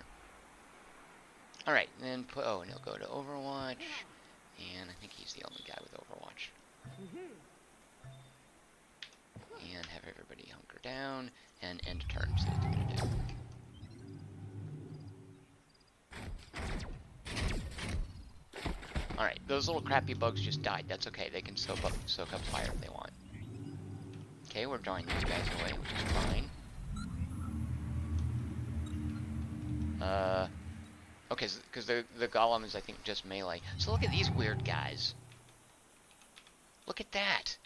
Alright, then put... Oh, and he'll go to Overwatch. And I think he's the only guy with Overwatch. And have everybody hunker down, and end turn, see what they're going to do. Alright, those little crappy bugs just died. That's okay, they can soak up fire if they want. Okay, we're drawing these guys away, which is fine. Okay, because the golem is, I think, just melee. So look at these weird guys. Look at that!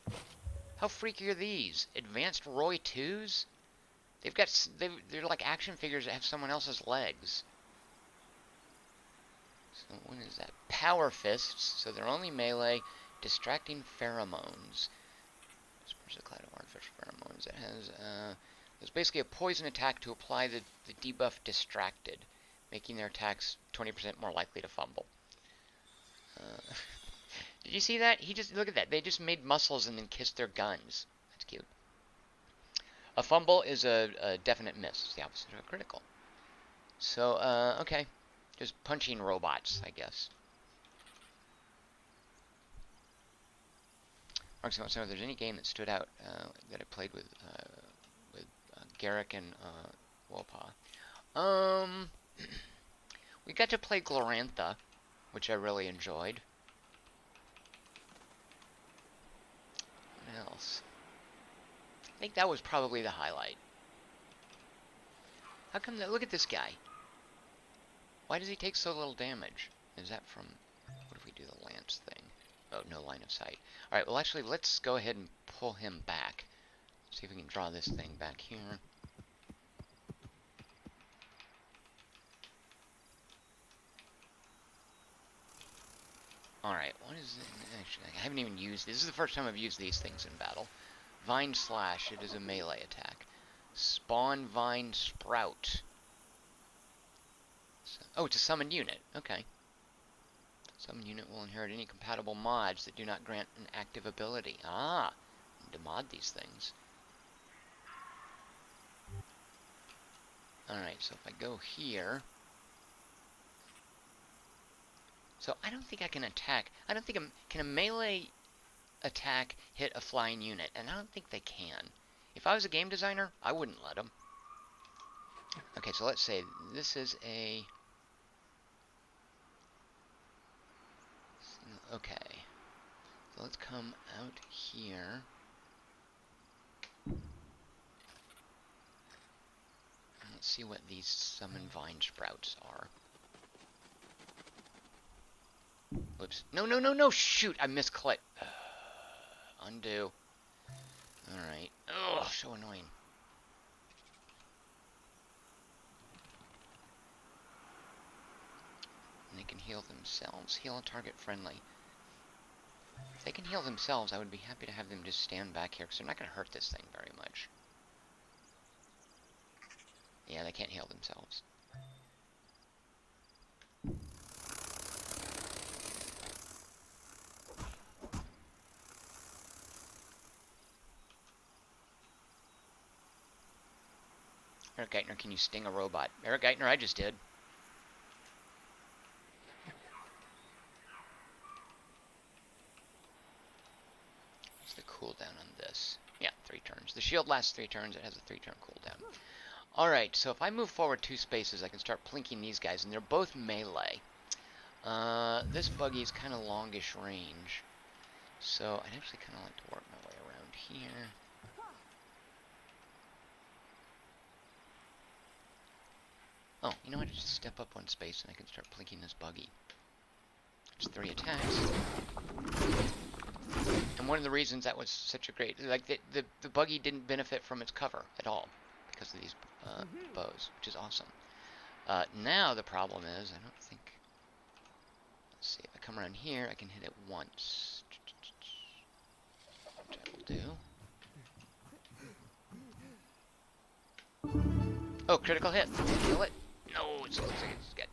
How freaky are these? Advanced Roy 2s? They're like action figures that have someone else's legs. So what is that? Power fists. So they're only melee. Distracting pheromones. Disperse a cloud of artificial pheromones. It has it's basically a poison attack to apply the debuff distracted, making their attacks 20% more likely to fumble. Did you see that? He just look at that. They just made muscles and then kissed their guns. That's cute. A fumble is a definite miss. It's the opposite of a critical. So okay, just punching robots, I guess. Mark's wants to know if there's any game that stood out that I played with Garrick and Wopa. We got to play Glorantha, which I really enjoyed. What else? I think that was probably the highlight. How come that? Look at this guy. Why does he take so little damage? Is that from... What if we do the lance thing? Oh, no line of sight. Alright, well actually, let's go ahead and pull him back. See if we can draw this thing back here. Alright, what is it? Actually, I haven't even used... This is the first time I've used these things in battle. Vine Slash, it is a melee attack. Spawn Vine Sprout. Oh, it's a summon unit. Okay. Summon unit will inherit any compatible mods that do not grant an active ability. Ah, need to mod these things. Alright, so if I go here... So I don't think I can attack... I don't think... Can a melee attack hit a flying unit? And I don't think they can. If I was a game designer, I wouldn't let them. Okay, so let's say this is a... Okay. So let's come out here. And let's see what these summon vine sprouts are. Whoops. No, no, no, no! Shoot! I misclicked. Undo. Alright. Ugh, so annoying. And they can heal themselves. Heal a target friendly. If they can heal themselves, I would be happy to have them just stand back here, because they're not going to hurt this thing very much. Yeah, they can't heal themselves. Eric Geithner, can you sting a robot? Eric Geithner, I just did. What's the cooldown on this? Yeah, 3 turns. The shield lasts 3 turns. It has a 3-turn cooldown. Alright, so if I move forward 2 spaces, I can start plinking these guys, and they're both melee. This buggy is kind of longish range. So I'd actually kind of like to work my way around here. Oh, you know what? Just step up 1 space and I can start plinking this buggy. It's 3 attacks. And one of the reasons that was such a great... Like, the buggy didn't benefit from its cover at all because of these bows, which is awesome. Now the problem is, I don't think... Let's see, if I come around here, I can hit it once. Which I will do. Oh, critical hit. Kill it. No, it looks like it's got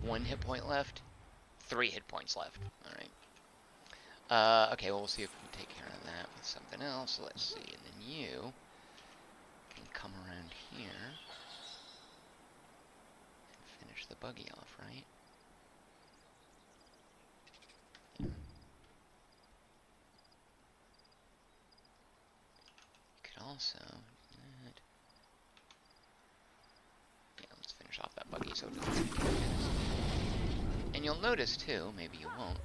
1 hit point left. 3 hit points left. Alright. Okay, well, we'll see if we can take care of that with something else. Let's see. And then you can come around here and finish the buggy off, right? Yeah. You could also... Finish off that buggy so and you'll notice too, maybe you won't,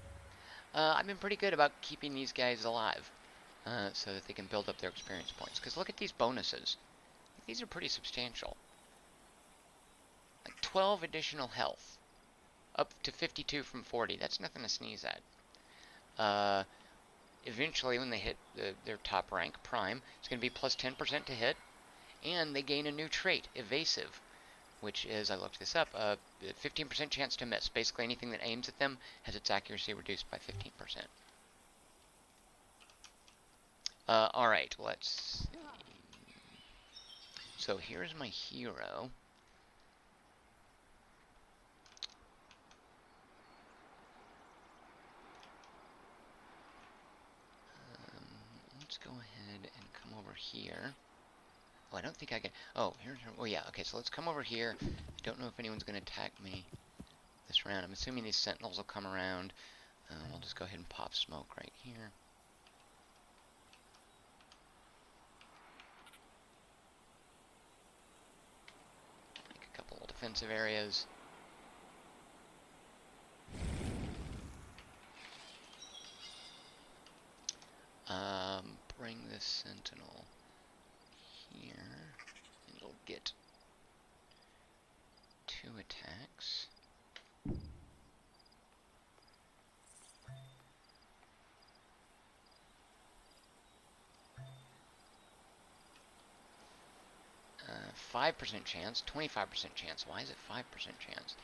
I've been pretty good about keeping these guys alive so that they can build up their experience points, because look at these bonuses. These are pretty substantial. Like 12 additional health up to 52 from 40. That's nothing to sneeze at. Eventually when they hit their top rank, Prime, it's going to be plus 10% to hit, and they gain a new trait, Evasive, which is, I looked this up, 15% chance to miss. Basically anything that aims at them has its accuracy reduced by 15%. Alright, let's see. So here's my hero. Let's go ahead and come over here. Oh, I don't think I can. Oh, here's. Oh, yeah. Okay, so let's come over here. I don't know if anyone's going to attack me this round. I'm assuming these sentinels will come around. I'll just go ahead and pop smoke right here. Make a couple of defensive areas. Bring this sentinel here. It'll get 2 attacks. Uh, 5% chance, 25% chance. Why is it 5% chance?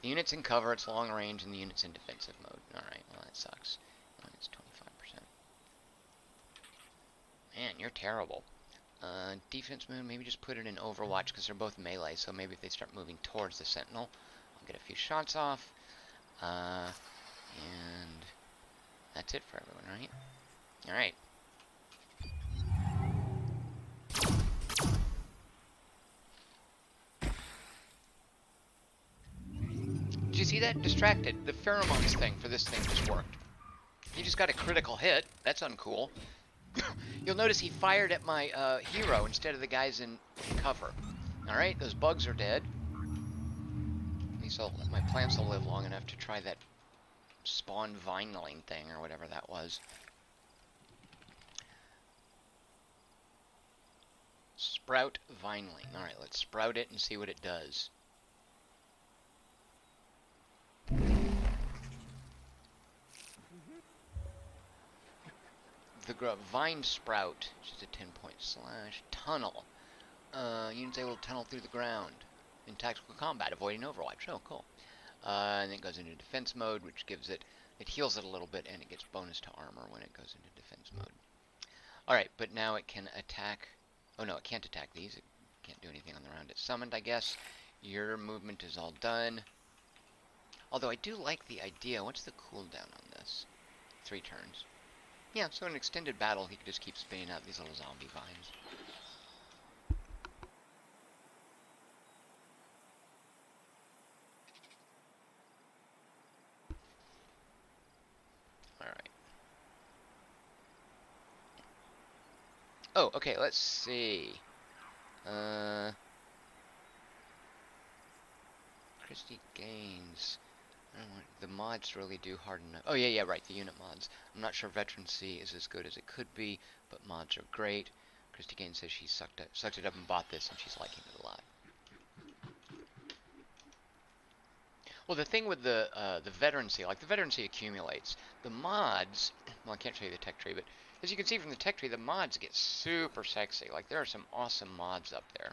The unit's in cover, it's long range, and the unit's in defensive mode. Alright, well that sucks. Well, it's 25%. Man, you're terrible. Defense mode, maybe just put it in Overwatch because they're both melee, so maybe if they start moving towards the Sentinel, I'll get a few shots off. And that's it for everyone, right? Alright. Did you see that? Distracted. The pheromones thing for this thing just worked. He just got a critical hit. That's uncool. You'll notice he fired at my hero instead of the guys in cover. Alright, those bugs are dead. At least my plants will live long enough to try that spawn vineling thing or whatever that was. Sprout vineling. Alright, let's sprout it and see what it does. The vine sprout, which is a 10-point slash, tunnel. Units able to tunnel through the ground in tactical combat, avoiding Overwatch. Oh, cool. And then it goes into defense mode, which gives it heals it a little bit, and it gets bonus to armor when it goes into defense mode. Alright, but now it can attack. Oh no, it can't attack these. It can't do anything on the round it's summoned, I guess. Your movement is all done. Although I do like the idea. What's the cooldown on this? 3 turns. Yeah, so in an extended battle, he could just keep spinning out these little zombie vines. Alright. Oh, okay, let's see. Christie Gaines. I don't know what the mods really do hard enough. Oh, yeah, right, the unit mods. I'm not sure Veterancy is as good as it could be, but mods are great. Christy Gaines says she sucked it up and bought this, and she's liking it a lot. Well, the thing with the Veterancy, like the Veterancy accumulates. The mods, well, I can't show you the tech tree, but as you can see from the tech tree, the mods get super sexy. Like, there are some awesome mods up there.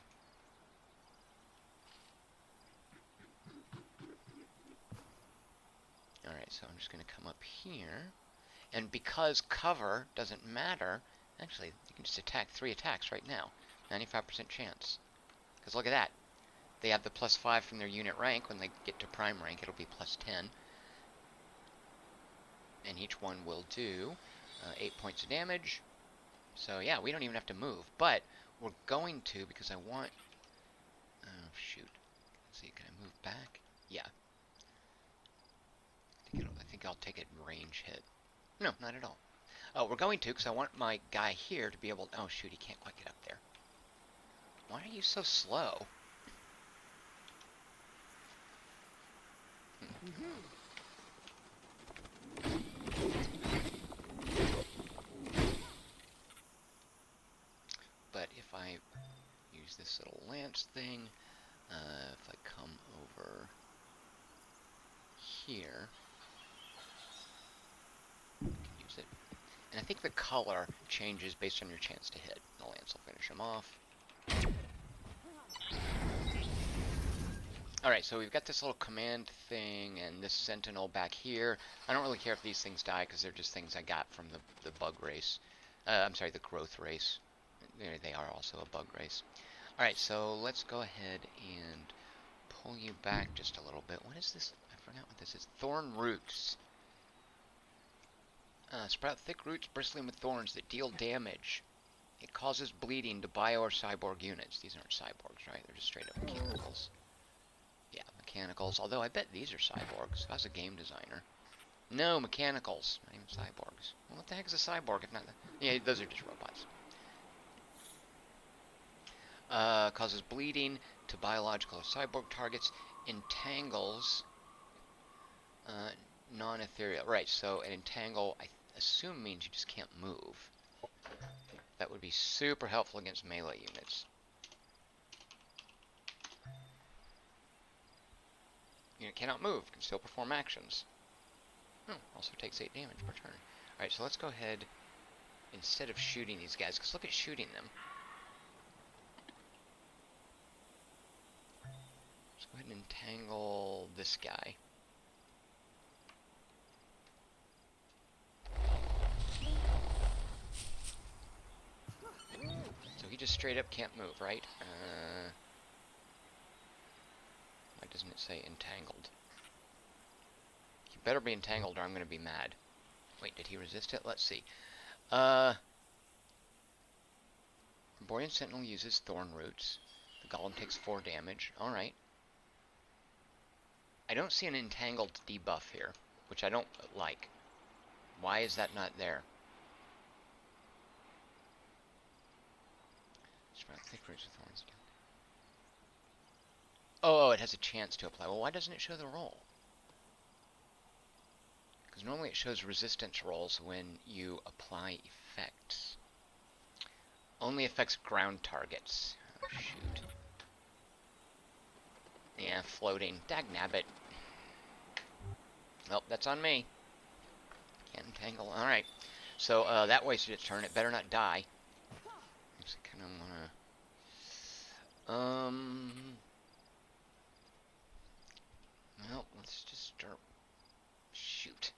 Alright, so I'm just going to come up here, and because cover doesn't matter, actually, you can just attack 3 attacks right now. 95% chance. Because look at that. They have the +5 from their unit rank. When they get to prime rank, it'll be +10. And each one will do 8 points of damage. So yeah, we don't even have to move. But we're going to, because I want... Oh, shoot. Let's see, can I move back? Yeah. I think I'll take it in range hit. No, not at all. Oh, we're going to, because I want my guy here to be able... Oh, shoot, he can't quite get up there. Why are you so slow? But if I use this little lance thing, if I come over here, I can use it. And I think the color changes based on your chance to hit. The lance will finish him off. Alright, so we've got this little command thing and this sentinel back here. I don't really care if these things die because they're just things I got from the bug race. I'm sorry, the growth race. They are also a bug race. Alright, so let's go ahead and pull you back just a little bit. What is this? I forgot what this is. Thorn roots. Sprout thick roots bristling with thorns that deal damage. It causes bleeding to bio or cyborg units. These aren't cyborgs, right? They're just straight up mechanicals. Yeah, mechanicals. Although I bet these are cyborgs. If I was a game designer. No, mechanicals. Not even cyborgs. Well, what the heck is a cyborg if not... Yeah, those are just robots. Causes bleeding to biological or cyborg targets. Entangles non-ethereal. Right, so an entangle, I assume, means you just can't move. That would be super helpful against melee units. Unit cannot move, can still perform actions. Oh, also takes 8 damage per turn. Alright, so let's go ahead, instead of shooting these guys, because look at shooting them. Let's go ahead and entangle this guy. So he just straight up can't move, right? Why doesn't it say entangled? You better be entangled or I'm going to be mad. Wait, did he resist it? Let's see. Borean Sentinel uses thorn roots. The golem takes 4 damage. Alright. I don't see an entangled debuff here, which I don't like. Why is that not there? Sprout thick roots with thorns. Oh, it has a chance to apply. Well, why doesn't it show the roll? Because normally it shows resistance rolls when you apply effects. Only affects ground targets. Oh, shoot. Yeah, floating. Dagnabbit. Well, that's on me. Can't entangle. Alright. So, that wasted its turn. It better not die. Just kind of wanna... Well, let's just start... Shoot.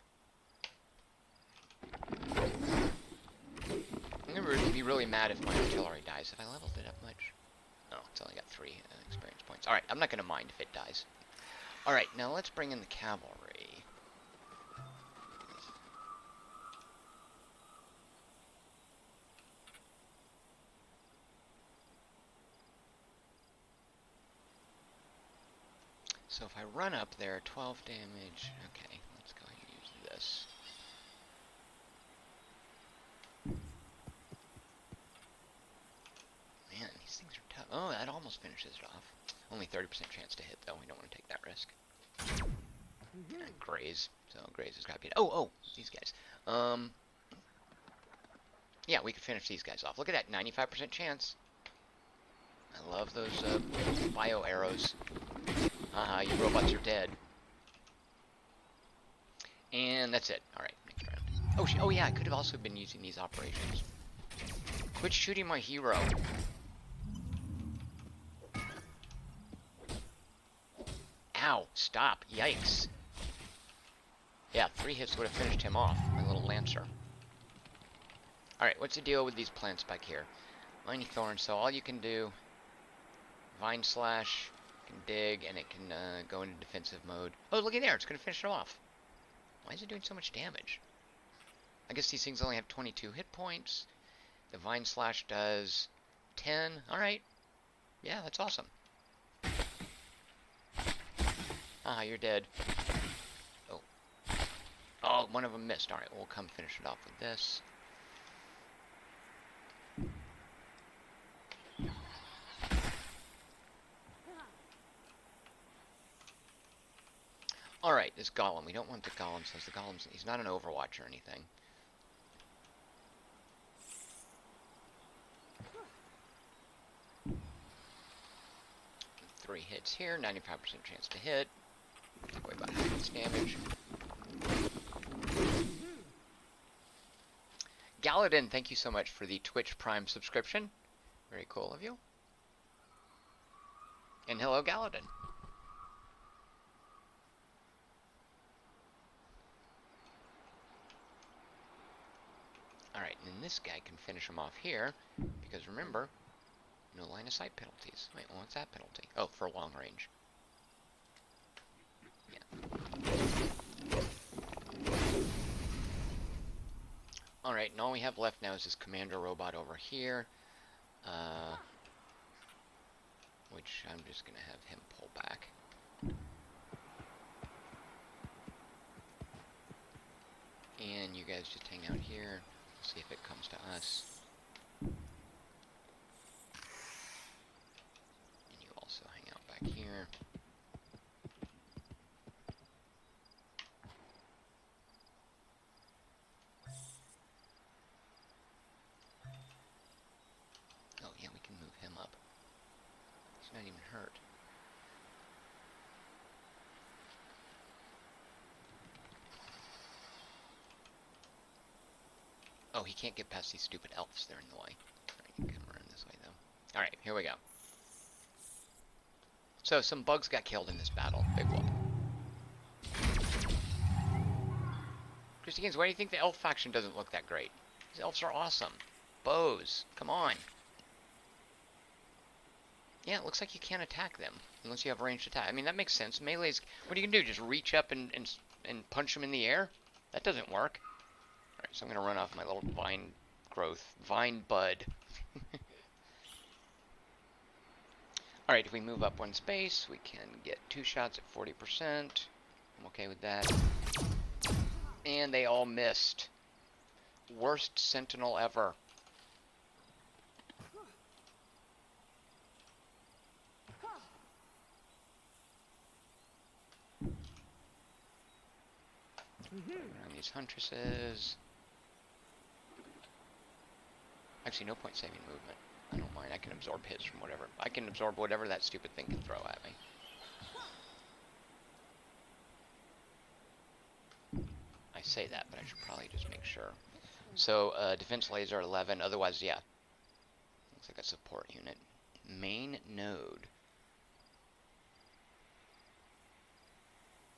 I'm gonna be really mad if my artillery dies. Have I leveled it up much? No, it's only got 3 experience points. Alright, I'm not gonna mind if it dies. Alright, now let's bring in the cavalry. So if I run up there, 12 damage. Okay, let's go ahead and use this. Man, these things are tough. Oh, that almost finishes it off. Only 30% chance to hit, though. We don't want to take that risk. Graze. So Graze has got to be... Oh, these guys. Yeah, we could finish these guys off. Look at that, 95% chance. I love those bio arrows. Haha, you robots are dead. And that's it. Alright, next round. Oh, yeah, I could have also been using these operations. Quit shooting my hero. Ow, stop. Yikes. Yeah, 3 hits would have finished him off, my little lancer. Alright, what's the deal with these plants back here? Mighty Thorn, so all you can do... Vine Slash... can dig, and it can go into defensive mode. Oh, look at there, it's going to finish it off. Why is it doing so much damage? I guess these things only have 22 hit points. The Vine Slash does 10. Alright. Yeah, that's awesome. Ah, you're dead. Oh. Oh, one of them missed. Alright, we'll come finish it off with this. Alright, this golem. We don't want the golem, since the golem's... he's not an Overwatch or anything. Three hits here, 95% chance to hit. Take away about half its damage. Galadin, thank you so much for the Twitch Prime subscription. Very cool of you. And hello, Galadin. And then this guy can finish him off here, because remember, no line of sight penalties. Wait, what's that penalty? Oh, for long range. Yeah. Alright, and all we have left now is this commander robot over here. Which I'm just going to have him pull back. And you guys just hang out here. See if it comes to us. And you also hang out back here. Oh yeah, we can move him up. He's not even hurt. Oh, he can't get past these stupid elves. They're in the way. Alright, you can come around this way, though. Alright, here we go. So, some bugs got killed in this battle. Big whoop. Christy Gaines, why do you think the elf faction doesn't look that great? These elves are awesome. Bows. Come on. Yeah, it looks like you can't attack them unless you have ranged attack. I mean, that makes sense. Melee's... What are you going to do? Just reach up and punch them in the air? That doesn't work. Alright, so I'm going to run off my little vine bud. Alright, if we move up one space, we can get 2 shots at 40%. I'm okay with that. And they all missed. Worst sentinel ever. Around these huntresses. Actually, no point saving movement. I don't mind. I can absorb hits from whatever. I can absorb whatever that stupid thing can throw at me. I say that, but I should probably just make sure. So, defense laser 11. Otherwise, yeah. Looks like a support unit. Main node.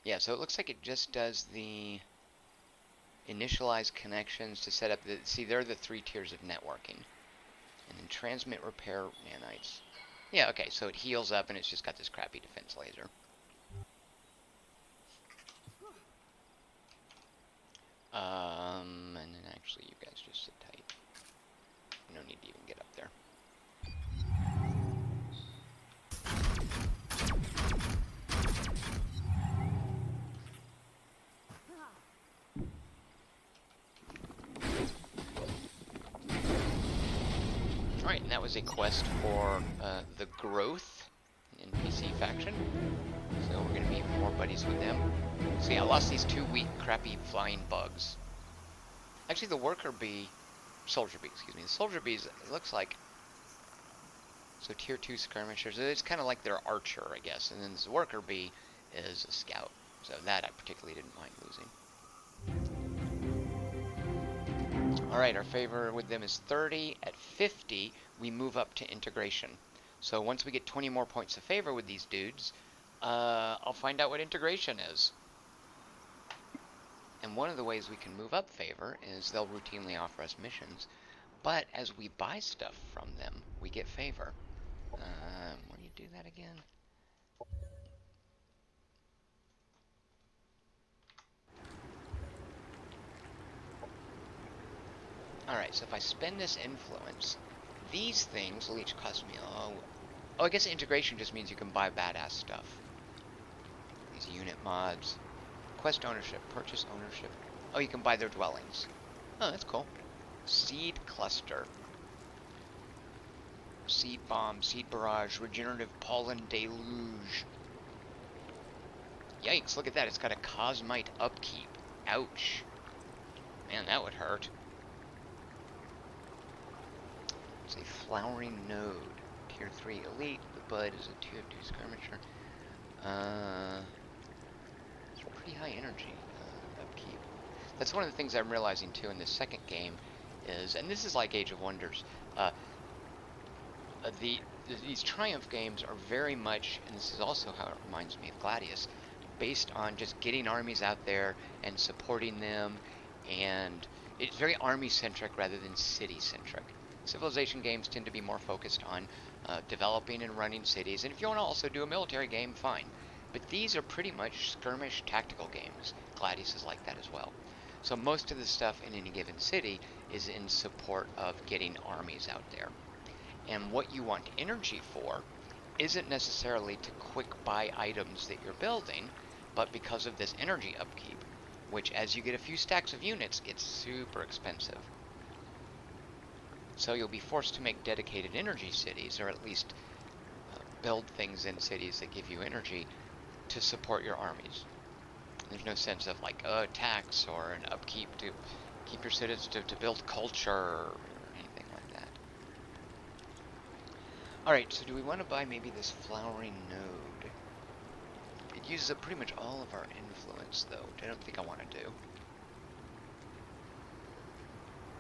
Yeah, so it looks like it just does the initialize connections to set up the... See, they're the 3 tiers of networking. And then transmit, repair, nanites. Yeah, okay, so it heals up and it's just got this crappy defense laser. And then actually you guys just sit tight. No need to even get up there. Alright, and that was a quest for the Growth NPC faction. So we're going to be more buddies with them. So yeah, I lost these 2 weak, crappy flying bugs. Actually, the worker bee... Soldier bee, excuse me. The soldier bees, it looks like... So tier 2 skirmishers. It's kind of like their archer, I guess. And then this worker bee is a scout. So that I particularly didn't mind losing. Alright, our favor with them is 30. At 50, we move up to integration. So once we get 20 more points of favor with these dudes, I'll find out what integration is. And one of the ways we can move up favor is they'll routinely offer us missions. But as we buy stuff from them, we get favor. Why do you do that again? Alright, so if I spend this influence, these things will each cost me... Oh, I guess integration just means you can buy badass stuff. These unit mods. Quest ownership, purchase ownership. Oh, you can buy their dwellings. Oh, that's cool. Seed cluster. Seed bomb, seed barrage, regenerative pollen deluge. Yikes, look at that. It's got a cosmite upkeep. Ouch. Man, that would hurt. It's a flowering node. Tier 3 elite. The bud is a tier 2 skirmisher. Pretty high energy upkeep. That's one of the things I'm realizing too in this second game is, and this is like Age of Wonders, these Triumph games are very much, and this is also how it reminds me of Gladius, based on just getting armies out there and supporting them and It's very army-centric rather than city-centric. Civilization games tend to be more focused on developing and running cities, and if you want to also do a military game, fine. But these are pretty much skirmish tactical games. Gladius is like that as well. So most of the stuff in any given city is in support of getting armies out there. And what you want energy for isn't necessarily to quick buy items that you're building, but because of this energy upkeep, which as you get a few stacks of units gets super expensive. So you'll be forced to make dedicated energy cities, or at least build things in cities that give you energy to support your armies. There's no sense of like a tax or an upkeep to keep your citizens to build culture or anything like that. Alright, so do we want to buy maybe this flowering node? It uses up pretty much all of our influence, though, which I don't think I want to do.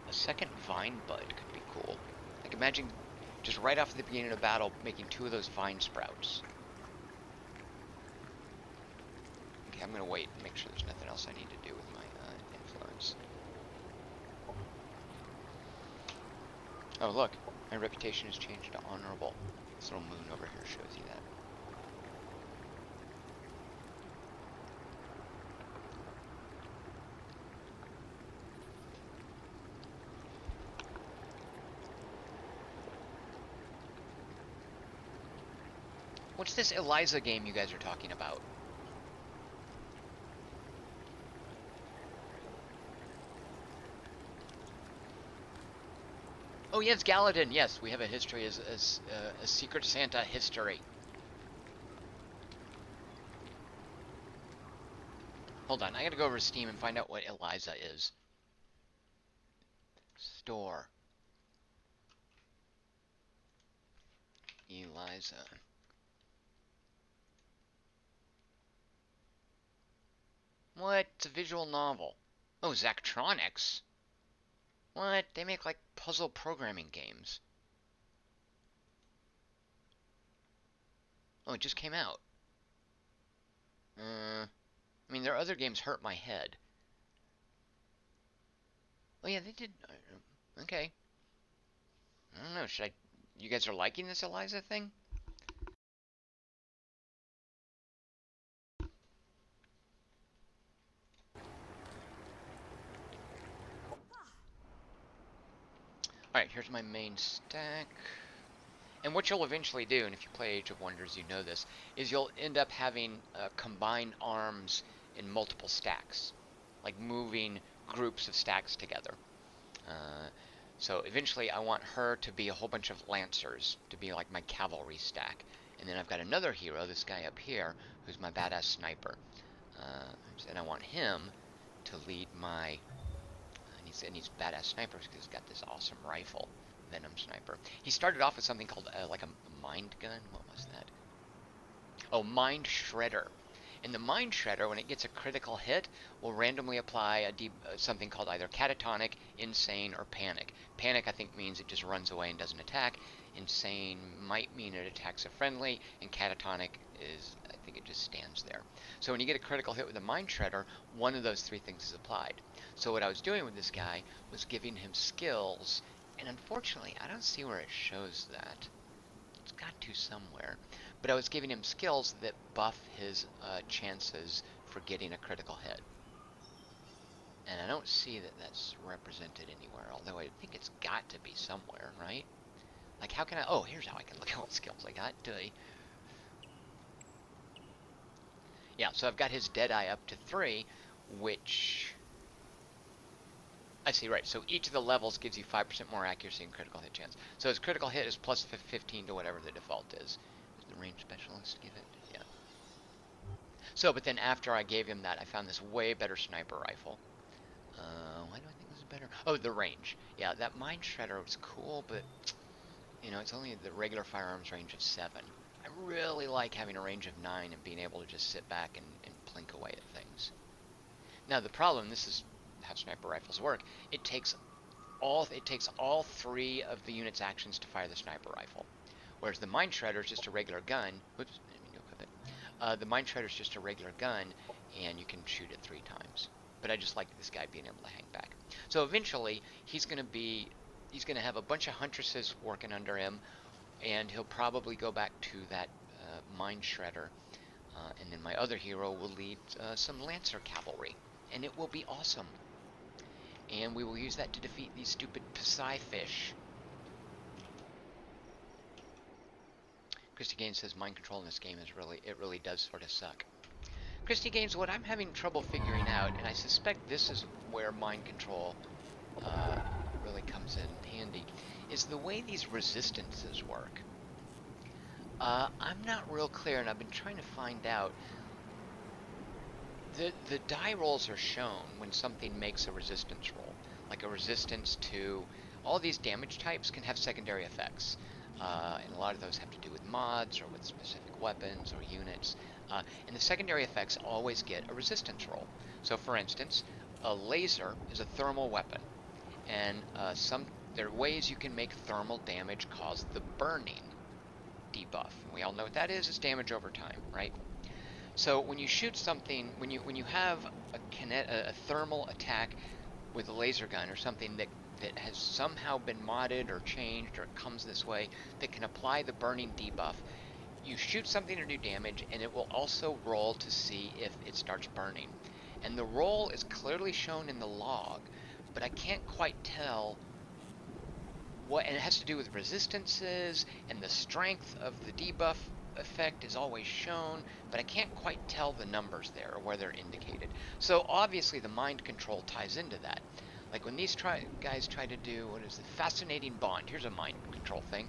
A second vine bud could be cool. Like, imagine just right off the beginning of battle making 2 of those vine sprouts. Okay, I'm going to wait and make sure there's nothing else I need to do with my influence. Oh, look. My reputation has changed to honorable. This little moon over here shows you that. What's this Eliza game you guys are talking about? Oh yes, Galadin. Yes, we have a history as a Secret Santa history. Hold on, I gotta go over to Steam and find out what Eliza is. Store. Eliza. What? It's a visual novel. Oh, Zachtronics. What? They make like puzzle programming games. Oh, it just came out. I mean, their other games hurt my head. Oh yeah, they did. Okay. I don't know. Should I? You guys are liking this Eliza thing? Alright, here's my main stack. And what you'll eventually do, and if you play Age of Wonders you know this, is you'll end up having combined arms in multiple stacks. Like moving groups of stacks together. So eventually I want her to be a whole bunch of lancers, to be like my cavalry stack. And then I've got another hero, this guy up here, who's my badass sniper. And I want him to lead my and he's badass snipers because he's got this awesome rifle, Venom Sniper. He started off with something called like a mind gun. What was that? Oh, Mind Shredder. And the Mind Shredder, when it gets a critical hit, will randomly apply something called either catatonic, insane, or panic. Panic, I think, means it just runs away and doesn't attack. Insane might mean it attacks a friendly, and catatonic is, I think it just stands there. So when you get a critical hit with a Mind Shredder, one of those 3 things is applied. So what I was doing with this guy was giving him skills, and unfortunately, I don't see where it shows that. It's got to somewhere. But I was giving him skills that buff his chances for getting a critical hit. And I don't see that that's represented anywhere, although I think it's got to be somewhere, right? Like, how can I... Oh, here's how I can look at what skills I got. Yeah, so I've got his Deadeye up to 3, which... I see, right. So each of the levels gives you 5% more accuracy and critical hit chance. So his critical hit is plus 15 to whatever the default is. Does the range specialist give it? Yeah. So, but then after I gave him that, I found this way better sniper rifle. Why do I think this is better? Oh, the range. Yeah, that Mind Shredder was cool, but, you know, it's only the regular firearms range of 7. I really like having a range of 9 and being able to just sit back and plink away at things. Now, the problem, this is how sniper rifles work, it takes all 3 of the unit's actions to fire the sniper rifle. Whereas the Mind Shredder is just a regular gun. Whoops, I didn't mean to equip it. The Mind Shredder is just a regular gun, and you can shoot it 3 times. but I just like this guy being able to hang back. So eventually, he's going to have a bunch of huntresses working under him, and he'll probably go back to that mine shredder. And then my other hero will lead some lancer cavalry, and it will be awesome. And we will use that to defeat these stupid Psy fish. Christy Gaines says mind control in this game is really does sort of suck. Christy Gaines, what I'm having trouble figuring out, and I suspect this is where mind control really comes in handy, is the way these resistances work. I'm not real clear, and I've been trying to find out. The die rolls are shown when something makes a resistance roll, like a resistance to all these damage types can have secondary effects, and a lot of those have to do with mods or with specific weapons or units. And the secondary effects always get a resistance roll. So, for instance, a laser is a thermal weapon, and there are ways you can make thermal damage cause the burning debuff. And we all know what that is. It's damage over time, right? So when you shoot something, when you have a thermal attack with a laser gun or something that has somehow been modded or changed or it comes this way that can apply the burning debuff, you shoot something to do damage, and it will also roll to see if it starts burning. And the roll is clearly shown in the log, but I can't quite tell what, and it has to do with resistances, and the strength of the debuff effect is always shown, but I can't quite tell the numbers there or where they're indicated. So obviously the mind control ties into that. Like when these guys try to do, what is the Fascinating Bond? Here's a mind control thing.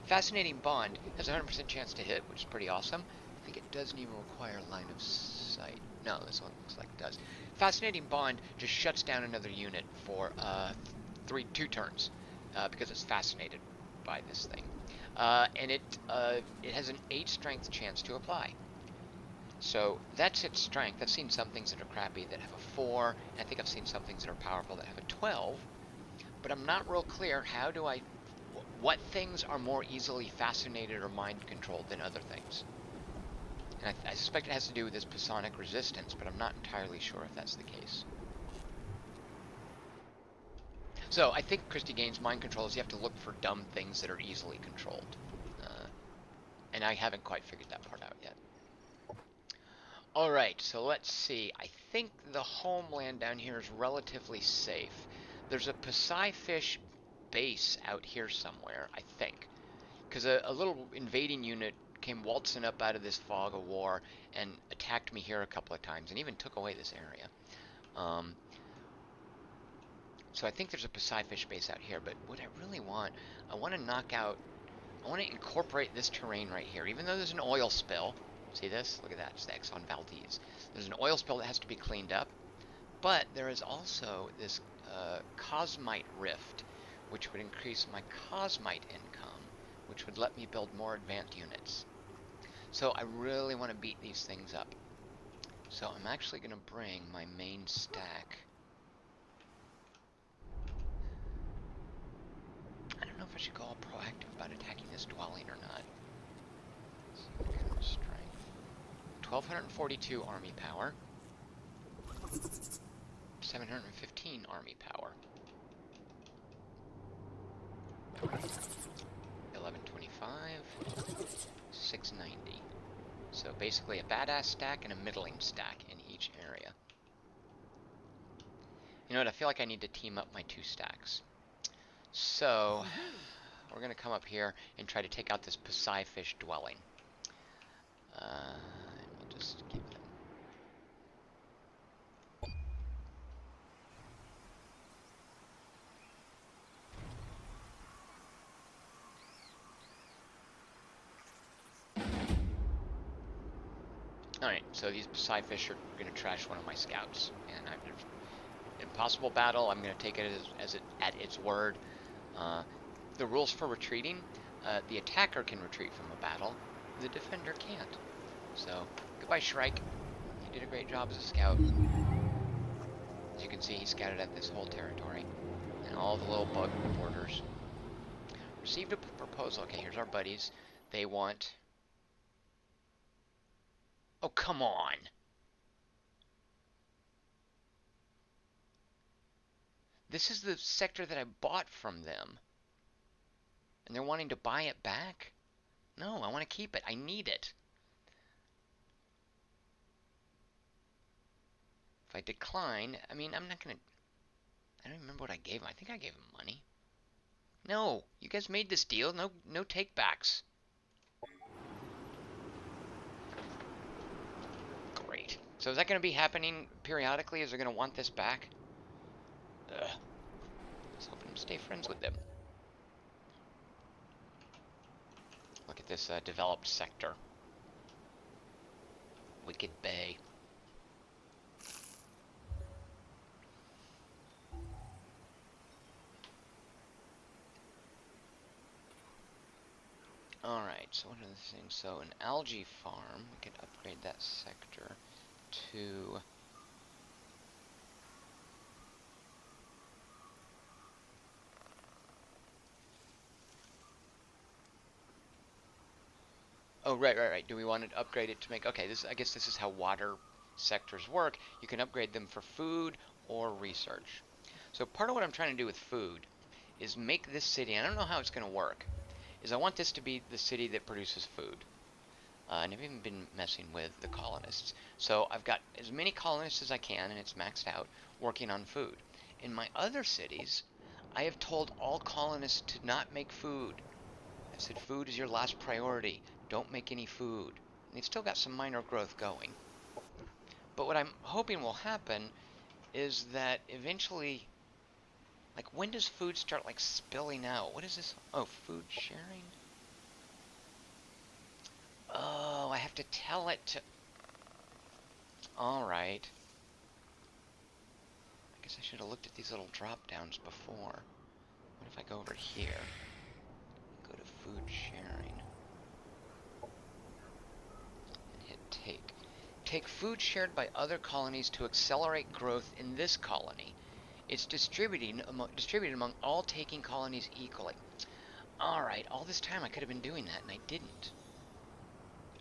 Fascinating Bond has a 100% chance to hit, which is pretty awesome. I think it doesn't even require line of sight. No, this one looks like it does. Fascinating Bond just shuts down another unit for 2 turns because it's fascinated by this thing. And it has an 8 strength chance to apply. So that's its strength. I've seen some things that are crappy that have a 4, and I think I've seen some things that are powerful that have a 12, but I'm not real clear what things are more easily fascinated or mind controlled than other things. And I suspect it has to do with this psionic resistance, but I'm not entirely sure if that's the case. So I think Christy Gaines' mind control is you have to look for dumb things that are easily controlled. And I haven't quite figured that part out yet. Alright, so let's see. I think the homeland down here is relatively safe. There's a Psy fish base out here somewhere, I think. Because a little invading unit came waltzing up out of this fog of war and attacked me here a couple of times and even took away this area. So I think there's a Psy fish base out here, but what I really want, I want to incorporate this terrain right here. Even though there's an oil spill, see this? Look at that, it's the Exxon Valdez. There's an oil spill that has to be cleaned up, but there is also this Cosmite Rift, which would increase my Cosmite income, which would let me build more advanced units. So I really want to beat these things up. So I'm actually going to bring my main stack. I don't know if I should go all proactive about attacking this dwelling or not. Let's see, kind of strength. 1242 army power. 715 army power. 1125. 690. So basically a badass stack and a middling stack in each area. You know what, I feel like I need to team up my 2 stacks. So, we're going to come up here and try to take out this Psy fish dwelling. We'll just give them... Alright, so these Psy fish are going to trash one of my scouts. And impossible battle, I'm going to take it at its word. The rules for retreating, the attacker can retreat from a battle, the defender can't. So, goodbye Shrike. You did a great job as a scout. As you can see, he scouted at this whole territory, and all the little bug borders. Received a proposal. Okay, here's our buddies. They want... Oh, come on! This is the sector that I bought from them. And they're wanting to buy it back? No, I want to keep it. I need it. If I decline, I mean, I'm not going to... I don't remember what I gave him. I think I gave him money. No, you guys made this deal. No takebacks. Great. So is that going to be happening periodically? Is they going to want this back? Ugh. I was hoping to stay friends with them. Look at this developed sector. Wicked Bay. Alright, so what are the things? So an algae farm, we could upgrade that sector to... Oh, right. Do we want to upgrade it to make... Okay, I guess this is how water sectors work. You can upgrade them for food or research. So part of what I'm trying to do with food is make this city, I don't know how it's going to work, is I want this to be the city that produces food. And I've even been messing with the colonists. So I've got as many colonists as I can, and it's maxed out, working on food. In my other cities, I have told all colonists to not make food. I said food is your last priority. Don't make any food. And they've still got some minor growth going. But what I'm hoping will happen is that eventually, like, when does food start, like, spilling out? What is this? Oh, food sharing? Oh, I have to tell it to... Alright. I guess I should have looked at these little drop-downs before. What if I go over here? Go to food sharing. And hit take. Take food shared by other colonies to accelerate growth in this colony. It's distributed among all taking colonies equally. Alright, all this time I could have been doing that, and I didn't.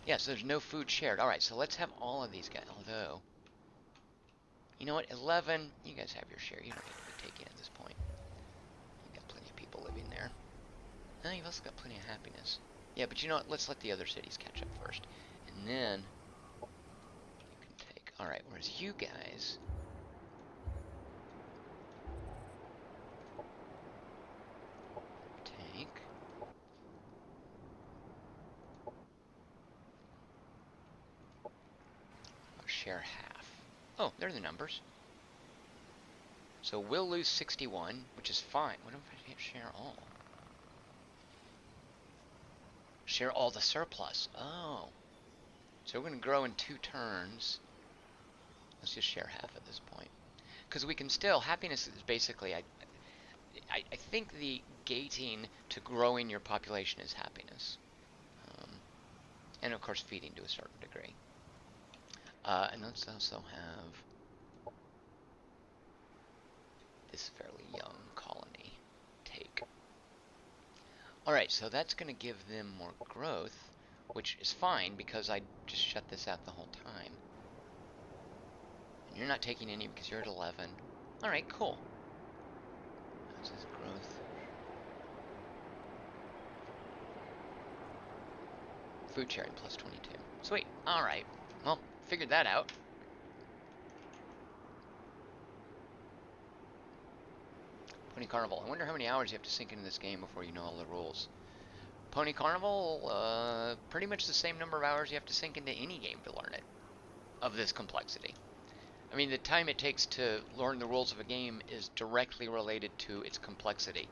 Yeah, so there's no food shared. Alright, so let's have all of these guys. Although, you know what? 11, you guys have your share. You don't need to be taking at this point. You've got plenty of people living there. Oh, you've also got plenty of happiness. Yeah, but you know what? Let's let the other cities catch up first. And then, you can take... Alright, whereas you guys... Take... Share half. Oh, there are the numbers. So we'll lose 61, which is fine. What if I hit share all? Share all the surplus. Oh. So we're going to grow in 2 turns. Let's just share half at this point. Because we can still... Happiness is basically... I think the gating to growing your population is happiness. And of course feeding to a certain degree. And let's also have this fairly young colony take. Alright, so that's going to give them more growth, which is fine because I just shut this out the whole time. And you're not taking any because you're at 11. Alright, cool. This is growth. Food sharing plus 22. Sweet. Alright. Well, figured that out. Pony Carnival. I wonder how many hours you have to sink into this game before you know all the rules. Pony Carnival, pretty much the same number of hours you have to sink into any game to learn it. Of this complexity. I mean, the time it takes to learn the rules of a game is directly related to its complexity.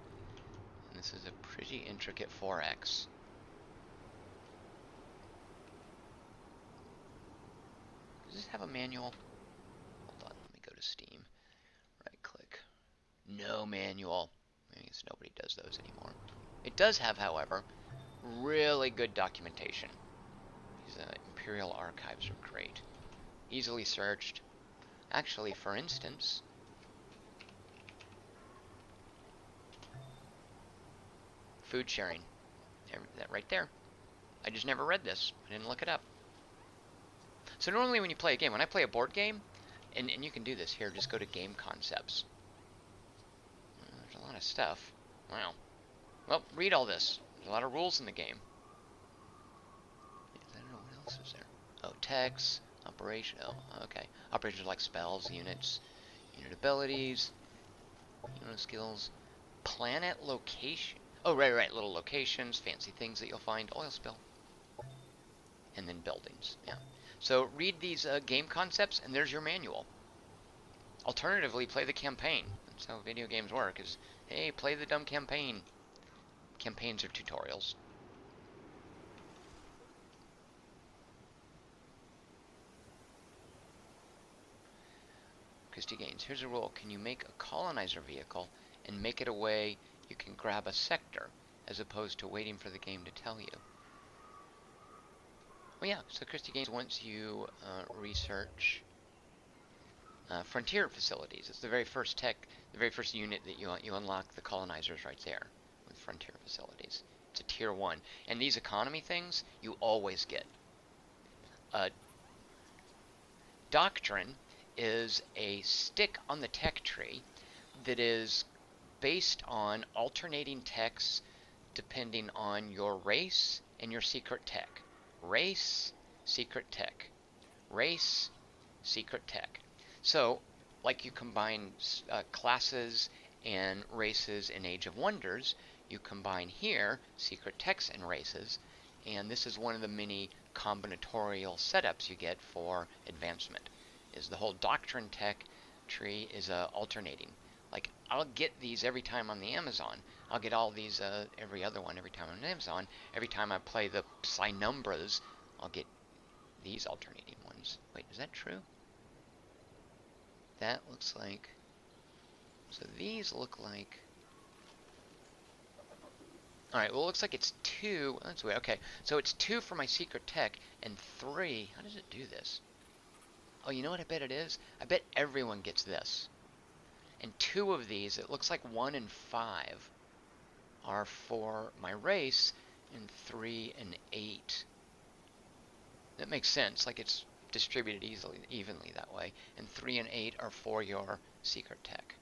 And this is a pretty intricate 4X. Does this have a manual? Hold on, let me go to Steam. Right click. No manual. I guess nobody does those anymore. It does have, however, really good documentation. These Imperial archives are great. Easily searched. Actually, for instance, food sharing. That right there. I just never read this. I didn't look it up. So normally when you play a game, when I play a board game, and you can do this here, just go to game concepts. of stuff. Wow. Well, read all this. There's a lot of rules in the game. I don't know what else is there. Oh, text, operation. Oh, okay. Operations like spells, units, unit abilities, unit skills, planet location. Oh, right. Little locations, fancy things that you'll find. Oil spill. And then buildings. Yeah. So read these game concepts, and there's your manual. Alternatively, play the campaign. That's how video games work. Is hey, play the dumb campaign. Campaigns are tutorials. Christy Gaines. Here's a rule. Can you make a colonizer vehicle and make it a way you can grab a sector as opposed to waiting for the game to tell you? Oh yeah, so Christy Gaines wants you research frontier facilities. It's the very first the very first unit that you unlock the colonizers right there with frontier facilities. It's a tier 1. And these economy things you always get. Doctrine is a stick on the tech tree that is based on alternating techs depending on your race and your secret tech. Race, secret tech. Race, secret tech. So, like you combine classes and races in Age of Wonders, you combine here secret techs and races, and this is one of the many combinatorial setups you get for advancement. Is the whole doctrine tech tree is alternating. Like, I'll get these every time on the Amazon. I'll get all these every other one every time on Amazon. Every time I play the Psynumbras, I'll get these alternating ones. Wait, is that true? That looks like... So these look like... Alright, well it looks like it's 2... That's weird. Okay, so it's 2 for my secret tech, and 3... How does it do this? Oh, you know what I bet it is? I bet everyone gets this. And 2 of these, it looks like 1 and 5 are for my race, and 3 and 8. That makes sense, like it's distributed evenly that way. And 3 and 8 are for your secret tech.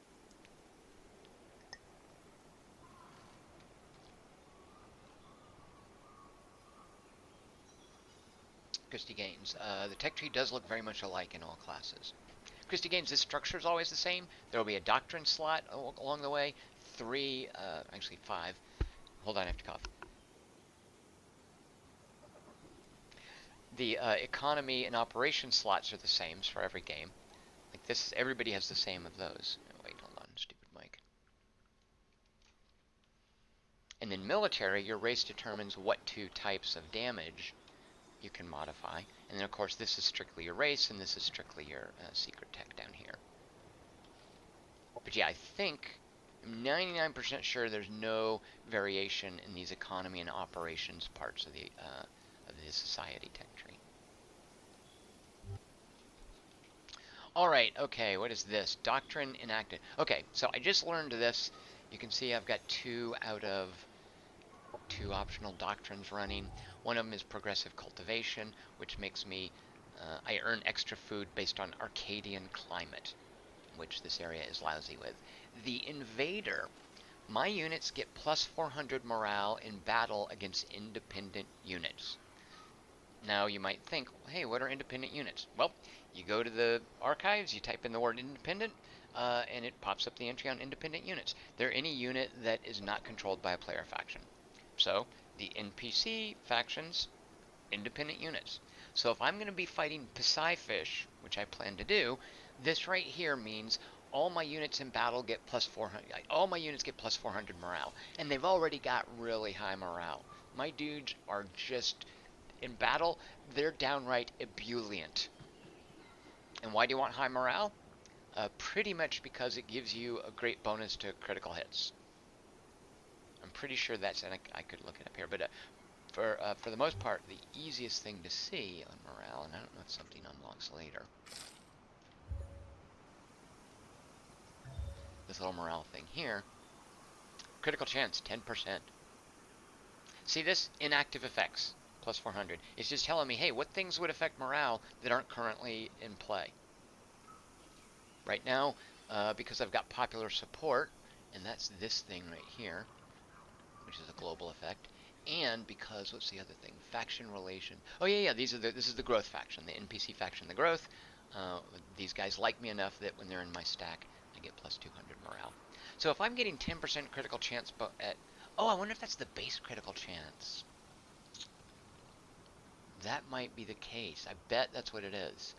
Christy Gaines. The tech tree does look very much alike in all classes. Christy Gaines, this structure is always the same. There will be a doctrine slot along the way. 3, actually 5. Hold on, I have to cough. The economy and operation slots are the same for every game. Like this, everybody has the same of those. Oh, wait, hold on, stupid mic. And then military, your race determines what 2 types of damage you can modify. And then, of course, this is strictly your race, and this is strictly your secret tech down here. But yeah, I think, I'm 99% sure there's no variation in these economy and operations parts of the society tech tree. Alright, okay, what is this? Doctrine enacted. Okay, so I just learned this. You can see I've got 2 out of 2 optional doctrines running. One of them is progressive cultivation, which makes me, I earn extra food based on Arcadian climate, which this area is lousy with. The invader, my units get plus 400 morale in battle against independent units. Now you might think, hey, what are independent units? Well, you go to the archives, you type in the word independent, and it pops up the entry on independent units. They're any unit that is not controlled by a player faction. So, the NPC factions, independent units. So if I'm going to be fighting Psyfish, which I plan to do, this right here means all my units in battle get plus 400. All my units get plus 400 morale, and they've already got really high morale. My dudes are just, in battle, they're downright ebullient. And why do you want high morale? Pretty much because it gives you a great bonus to critical hits. I'm pretty sure that's, and I could look it up here, but for the most part, the easiest thing to see on morale, and I don't know if something unlocks later. This little morale thing here. Critical chance, 10%. See this? Inactive effects, plus 400. It's just telling me, hey, what things would affect morale that aren't currently in play? Right now, because I've got popular support, and that's this thing right here, which is a global effect. And because, what's the other thing? Faction relation. Oh yeah, this is the growth faction, the NPC faction, the growth. These guys like me enough that when they're in my stack, I get plus 200 morale. So if I'm getting 10% critical chance at, oh, I wonder if that's the base critical chance. That might be the case. I bet that's what it is.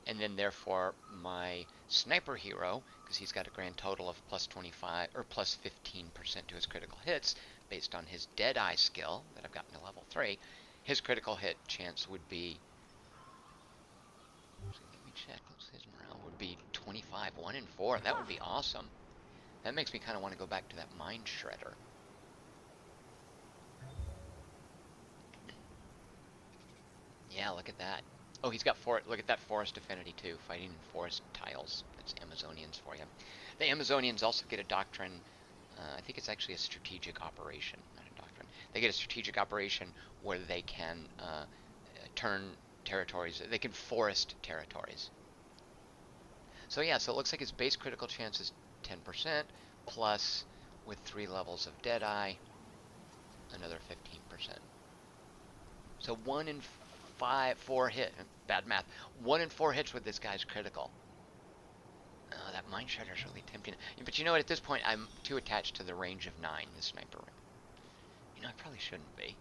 And then therefore my sniper hero, because he's got a grand total of plus 25 or plus 15% to his critical hits based on his Deadeye skill that I've gotten to level 3, his critical hit chance would be, let me check, his morale would be 25, 1 in 4. That would be awesome. That makes me kind of want to go back to that Mind Shredder. Yeah, look at that. Oh, he's got look at that forest affinity too, fighting in forest tiles. That's Amazonians for you. The Amazonians also get a doctrine. I think it's actually a strategic operation, not a doctrine. They get a strategic operation where they can turn territories. They can forest territories. So yeah, so it looks like his base critical chance is 10%, plus with 3 levels of Deadeye, another 15%. So 1 in 4 hit. Bad math. 1 in 4 hits with this guy's critical. Oh, that Mind Shredder is really tempting. But you know what? At this point, I'm too attached to the range of 9, the sniper. You know, I probably shouldn't be.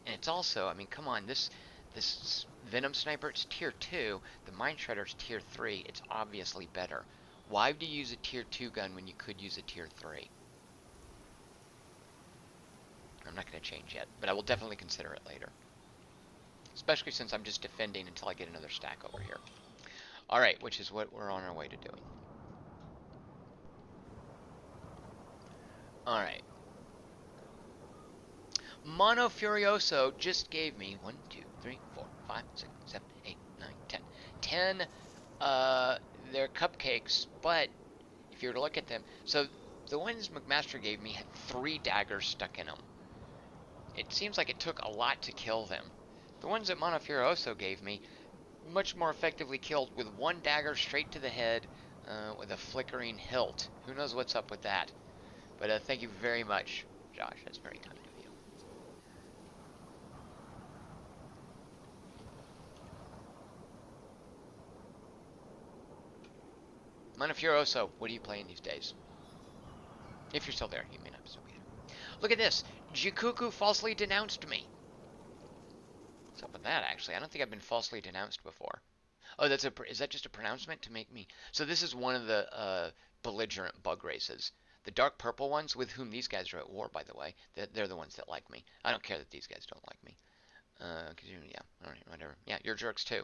And it's also, I mean, come on, this Venom Sniper, it's tier 2. The Mind Shredder's tier 3. It's obviously better. Why would you use a tier 2 gun when you could use a tier 3? I'm not going to change yet, but I will definitely consider it later. Especially since I'm just defending until I get another stack over here. Alright, which is what we're on our way to doing. Alright. Mono Furioso just gave me 1, 2, 3, 4, 5, 6, 7, 8, 9, 10. 10 they're cupcakes, but if you were to look at them, so the ones McMaster gave me had 3 daggers stuck in them. It seems like it took a lot to kill them. The ones that Mono Furioso gave me much more effectively killed with 1 dagger straight to the head with a flickering hilt. Who knows what's up with that? But thank you very much, Josh. That's very kind of you. Mono Furioso, what are you playing these days? If you're still there, you may not still be there. Look at this. Jikuku falsely denounced me. What's up with that, actually? I don't think I've been falsely denounced before. Oh, is that just a pronouncement to make me? So this is one of the belligerent bug races. The dark purple ones, with whom these guys are at war, by the way, they're the ones that like me. I don't care that these guys don't like me. Yeah, all right, whatever. Yeah, you're jerks too.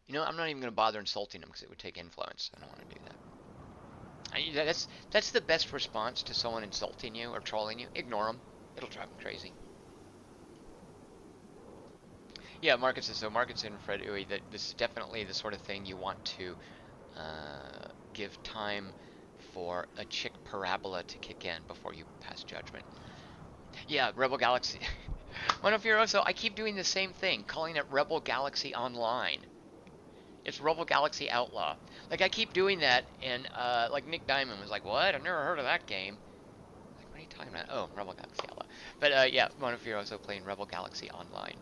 You know, I'm not even going to bother insulting them because it would take influence. I don't want to do that. That's the best response to someone insulting you or trolling you. Ignore them. It'll drive them crazy. Yeah, Marcus says so. Marcus and Fred Uwe, that this is definitely the sort of thing you want to give time for a chick parabola to kick in before you pass judgment. Yeah, Rebel Galaxy. One of your also, I keep doing the same thing, calling it Rebel Galaxy Online. It's Rebel Galaxy Outlaw. Like, I keep doing that, and like Nick Diamond was like, "What? I've never heard of that game." Like, what are you talking about? Oh, Rebel Galaxy Outlaw. But yeah, Monofiro also playing Rebel Galaxy Online.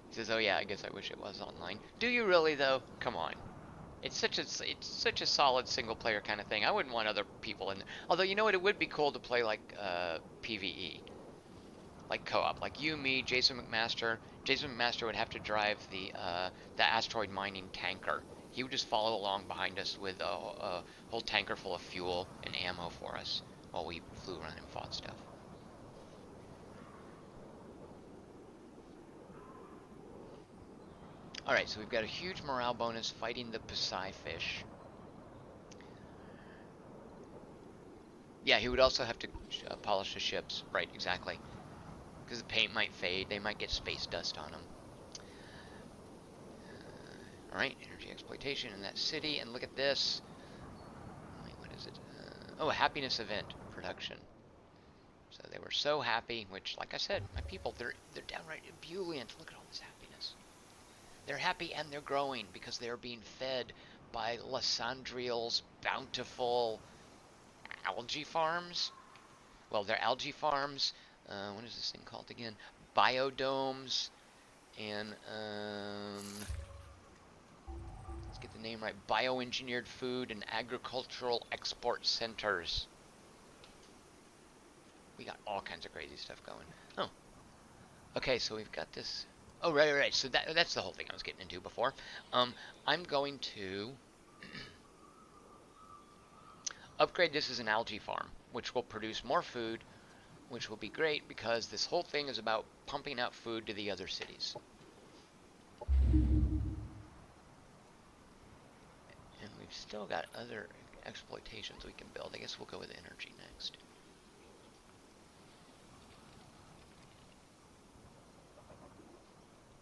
He says, "Oh yeah, I guess I wish it was online." Do you really though? Come on. It's such a solid single player kind of thing. I wouldn't want other people in there. Although you know what, it would be cool to play like PvE, like co-op, like you, me, Jason McMaster. Jason McMaster would have to drive the asteroid mining tanker. He would just follow along behind us with a whole tanker full of fuel and ammo for us while we flew around and fought stuff. Alright, so we've got a huge morale bonus fighting the Psy fish. Yeah, he would also have to polish the ships. Right, exactly. Because the paint might fade. They might get space dust on them. Alright, energy exploitation in that city. And look at this. Wait, what is it? Oh, a happiness event production. So they were so happy, which, like I said, my people, they're downright ebullient. Look at all this happiness. They're happy and they're growing because they're being fed by Lysandriel's bountiful algae farms. Well, they're algae farms. What is this thing called again? Biodomes and let's get the name right. Bioengineered food and agricultural export centers. We got all kinds of crazy stuff going. Oh, okay. So we've got this. Oh, right. So that's the whole thing I was getting into before. I'm going to upgrade this as an algae farm, which will produce more food, which will be great because this whole thing is about pumping out food to the other cities. And we've still got other exploitations we can build. I guess we'll go with energy next.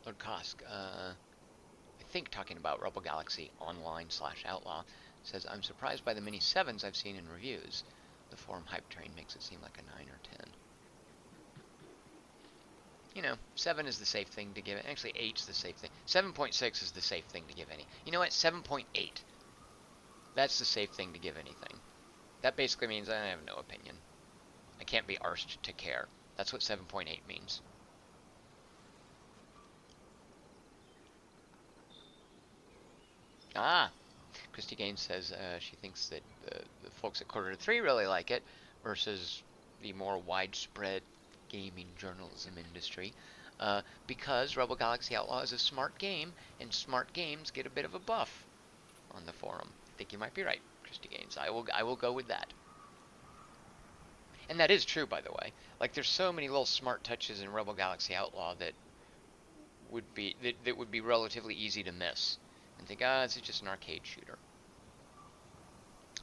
Lord Kosk, I think talking about Rebel Galaxy Online/Outlaw, says, I'm surprised by the many 7s I've seen in reviews. The forum hype train makes it seem like a 9 or 10. You know, 7 is the safe thing to give it. Actually, 8's the safe thing. 7.6 is the safe thing to give any. You know what? 7.8. That's the safe thing to give anything. That basically means I have no opinion. I can't be arsed to care. That's what 7.8 means. Ah, Christy Gaines says she thinks that the folks at Quarter to Three really like it versus the more widespread gaming journalism industry because Rebel Galaxy Outlaw is a smart game, and smart games get a bit of a buff on the forum. I think you might be right, Christy Gaines. I will go with that. And that is true, by the way. Like, there's so many little smart touches in Rebel Galaxy Outlaw that would be relatively easy to miss and think, this is just an arcade shooter.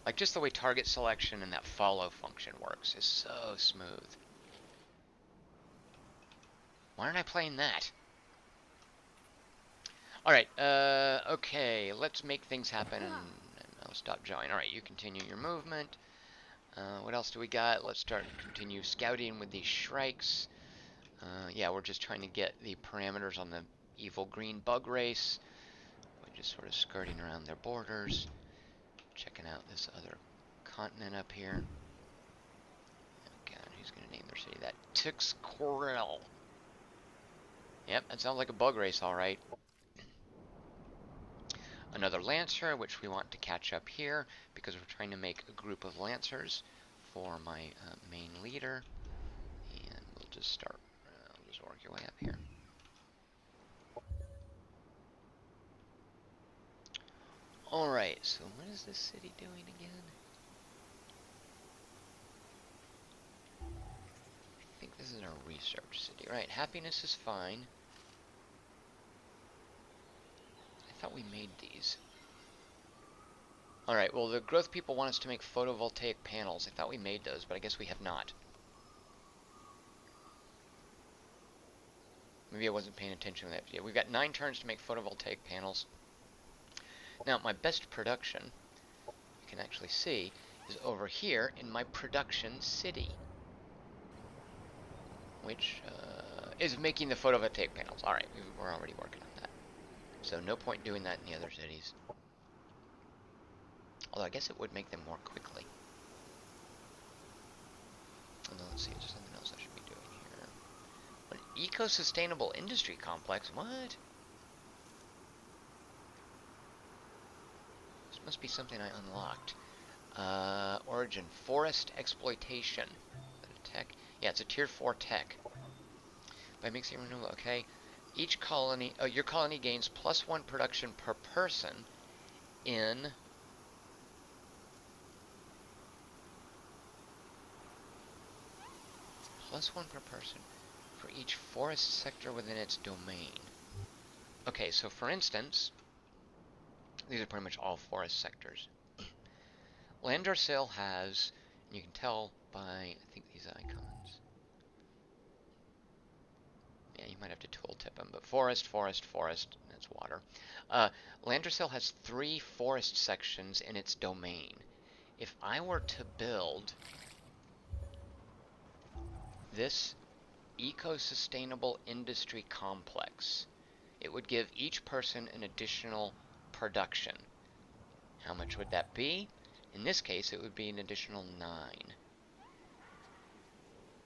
Like, just the way target selection and that follow function works is so smooth. Why aren't I playing that? Alright, okay, let's make things happen, and I'll stop drawing. Alright, you continue your movement. What else do we got? Let's continue scouting with these shrikes. Yeah, we're just trying to get the parameters on the evil green bug race. We're just sort of skirting around their borders. Checking out this other continent up here. Oh god, who's going to name their city that? Tixcorel. Yep, that sounds like a bug race, alright. Another Lancer, which we want to catch up here, because we're trying to make a group of Lancers for my main leader. And we'll just start, we'll just work your way up here. Alright, so what is this city doing again? I think this is our research city. Right, happiness is fine. I thought we made these. Alright, well, the growth people want us to make photovoltaic panels. I thought we made those, but I guess we have not. Maybe I wasn't paying attention to that. Yeah, we've got 9 turns to make photovoltaic panels. Now, my best production, you can actually see, is over here in my production city, which is making the photovoltaic panels. Alright, we're already working on that. So no point doing that in the other cities. Although I guess it would make them more quickly. And then let's see, is there something else I should be doing here? An eco-sustainable industry complex? What? This must be something I unlocked. Origin, forest exploitation. Is that a tech? Yeah, it's a tier 4 tech. By mixing renewable, okay. Each colony, your colony gains +1 production per person in +1 per person for each forest sector within its domain. Okay, so for instance, these are pretty much all forest sectors. Landarcil has, and you can tell by, I think, these icons. Yeah, you might have to tooltip them, but forest, that's water. Landarcil has 3 forest sections in its domain. If I were to build this eco-sustainable industry complex, it would give each person an additional production. How much would that be? In this case, it would be an additional 9,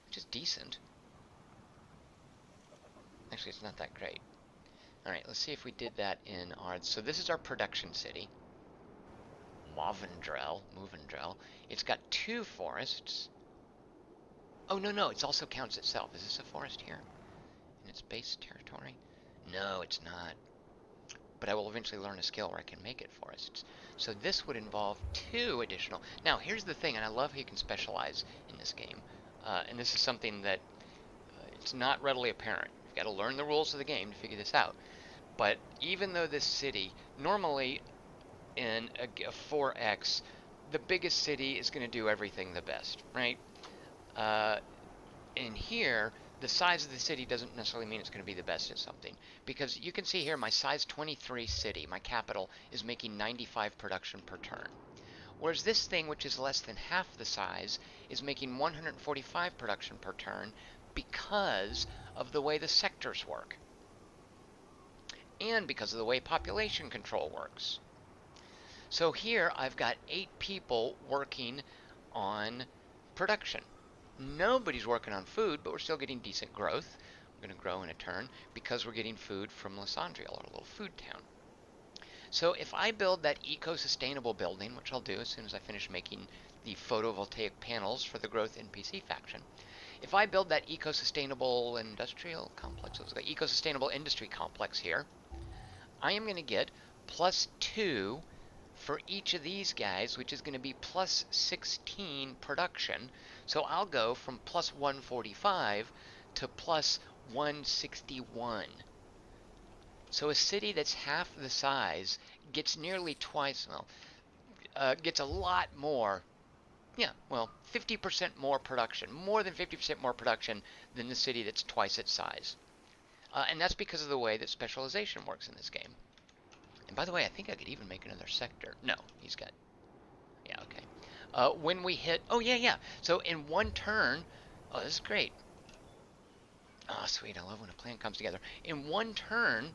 which is decent. Actually, it's not that great. All right, let's see if we did that in our... So this is our production city. Movendrell. It's got 2 forests. Oh, no, it also counts itself. Is this a forest here? In its base territory? No, it's not. But I will eventually learn a skill where I can make it forests. So this would involve 2 additional. Now, here's the thing, and I love how you can specialize in this game. And this is something that it's not readily apparent. You've got to learn the rules of the game to figure this out. But even though this city, normally in a 4X, the biggest city is going to do everything the best, right? In here, the size of the city doesn't necessarily mean it's going to be the best at something. Because you can see here, my size 23 city, my capital, is making 95 production per turn. Whereas this thing, which is less than half the size, is making 145 production per turn because of the way the sectors work. And because of the way population control works. So here I've got 8 people working on production. Nobody's working on food, but we're still getting decent growth. We're going to grow in a turn because we're getting food from Lysandriel, our little food town. So if I build that eco-sustainable building, which I'll do as soon as I finish making the photovoltaic panels for the growth NPC faction, if I build that eco-sustainable industrial complex, let's go eco-sustainable industry complex here, I am going to get +2 for each of these guys, which is going to be +16 production. So I'll go from +145 to +161. So a city that's half the size gets nearly twice, well, gets a lot more, 50% more production, more than 50% more production than the city that's twice its size. And that's because of the way that specialization works in this game. And by the way, I think I could even make another sector. No, he's got... Yeah, okay. When we hit... Oh, yeah. So in one turn... Oh, this is great. Oh, sweet. I love when a plan comes together. In one turn,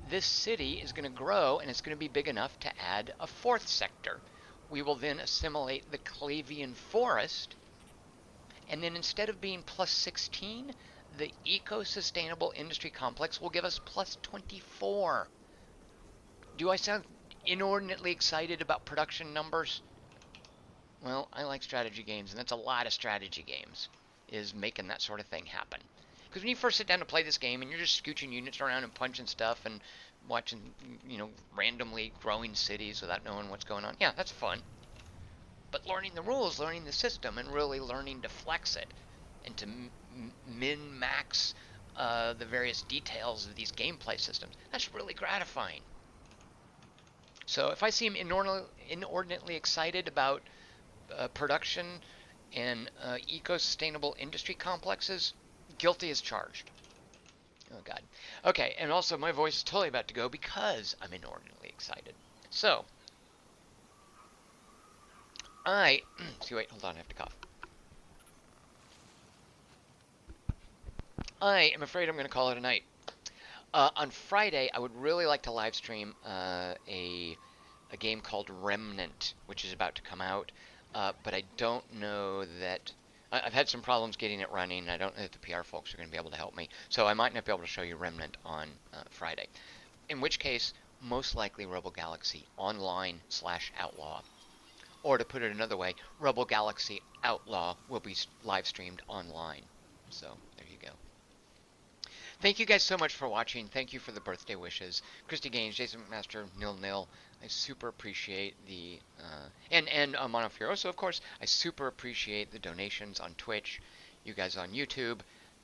this city is going to grow, and it's going to be big enough to add a 4th sector. We will then assimilate the Clavian Forest, and then instead of being +16, the eco-sustainable industry complex will give us +24. Do I sound inordinately excited about production numbers? Well, I like strategy games, and that's a lot of strategy games, is making that sort of thing happen. Because when you first sit down to play this game, and you're just scooching units around and punching stuff, and watching, randomly growing cities without knowing what's going on, yeah, that's fun. But learning the rules, learning the system, and really learning to flex it, and to min-max the various details of these gameplay systems, that's really gratifying. So if I seem inordinately excited about production and eco-sustainable industry complexes, guilty as charged. Oh, God. Okay, and also my voice is totally about to go because I'm inordinately excited. So, wait, hold on, I have to cough. I am afraid I'm going to call it a night. On Friday, I would really like to live stream a game called Remnant, which is about to come out, but I don't know that... I've had some problems getting it running, and I don't know that the PR folks are going to be able to help me, so I might not be able to show you Remnant on Friday. In which case, most likely Rebel Galaxy Online/Outlaw. Or to put it another way, Rebel Galaxy Outlaw will be live streamed online. So, there you go. Thank you guys so much for watching. Thank you for the birthday wishes. Christy Gaines, Jason McMaster, Nil. I super appreciate the... and Monofurioso, of course. I super appreciate the donations on Twitch. You guys on YouTube.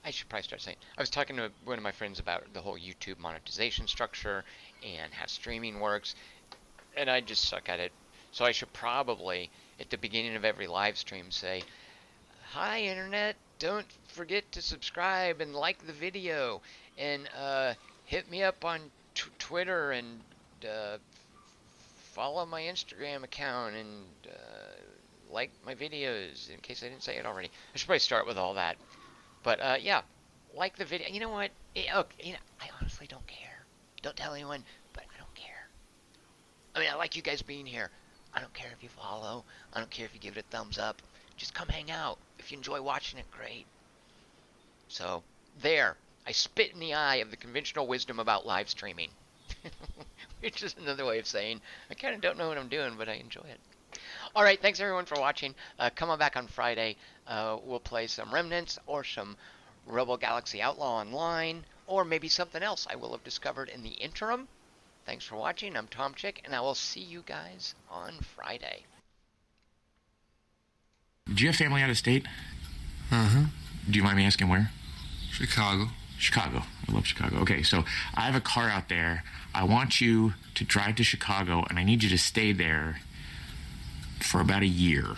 I should probably start saying... I was talking to one of my friends about the whole YouTube monetization structure and how streaming works. And I just suck at it. So I should probably, at the beginning of every live stream, say... Hi, Internet. Don't forget to subscribe and like the video. And hit me up on Twitter and follow my Instagram account and like my videos, in case I didn't say it already. I should probably start with all that. But yeah, like the video. You know what? Look, I honestly don't care. Don't tell anyone, but I don't care. I mean, I like you guys being here. I don't care if you follow. I don't care if you give it a thumbs up. Just come hang out. If you enjoy watching it, great. So, there. I spit in the eye of the conventional wisdom about live streaming. Which is another way of saying I kind of don't know what I'm doing, but I enjoy it. All right, thanks everyone for watching. Come on back on Friday. We'll play some Remnants or some Rebel Galaxy Outlaw Online, or maybe something else I will have discovered in the interim. Thanks for watching. I'm Tom Chick, and I will see you guys on Friday. Do you have family out of state? Uh-huh. Do you mind me asking where? Chicago. Chicago. I love Chicago. Okay, so I have a car out there. I want you to drive to Chicago, and I need you to stay there for about a year.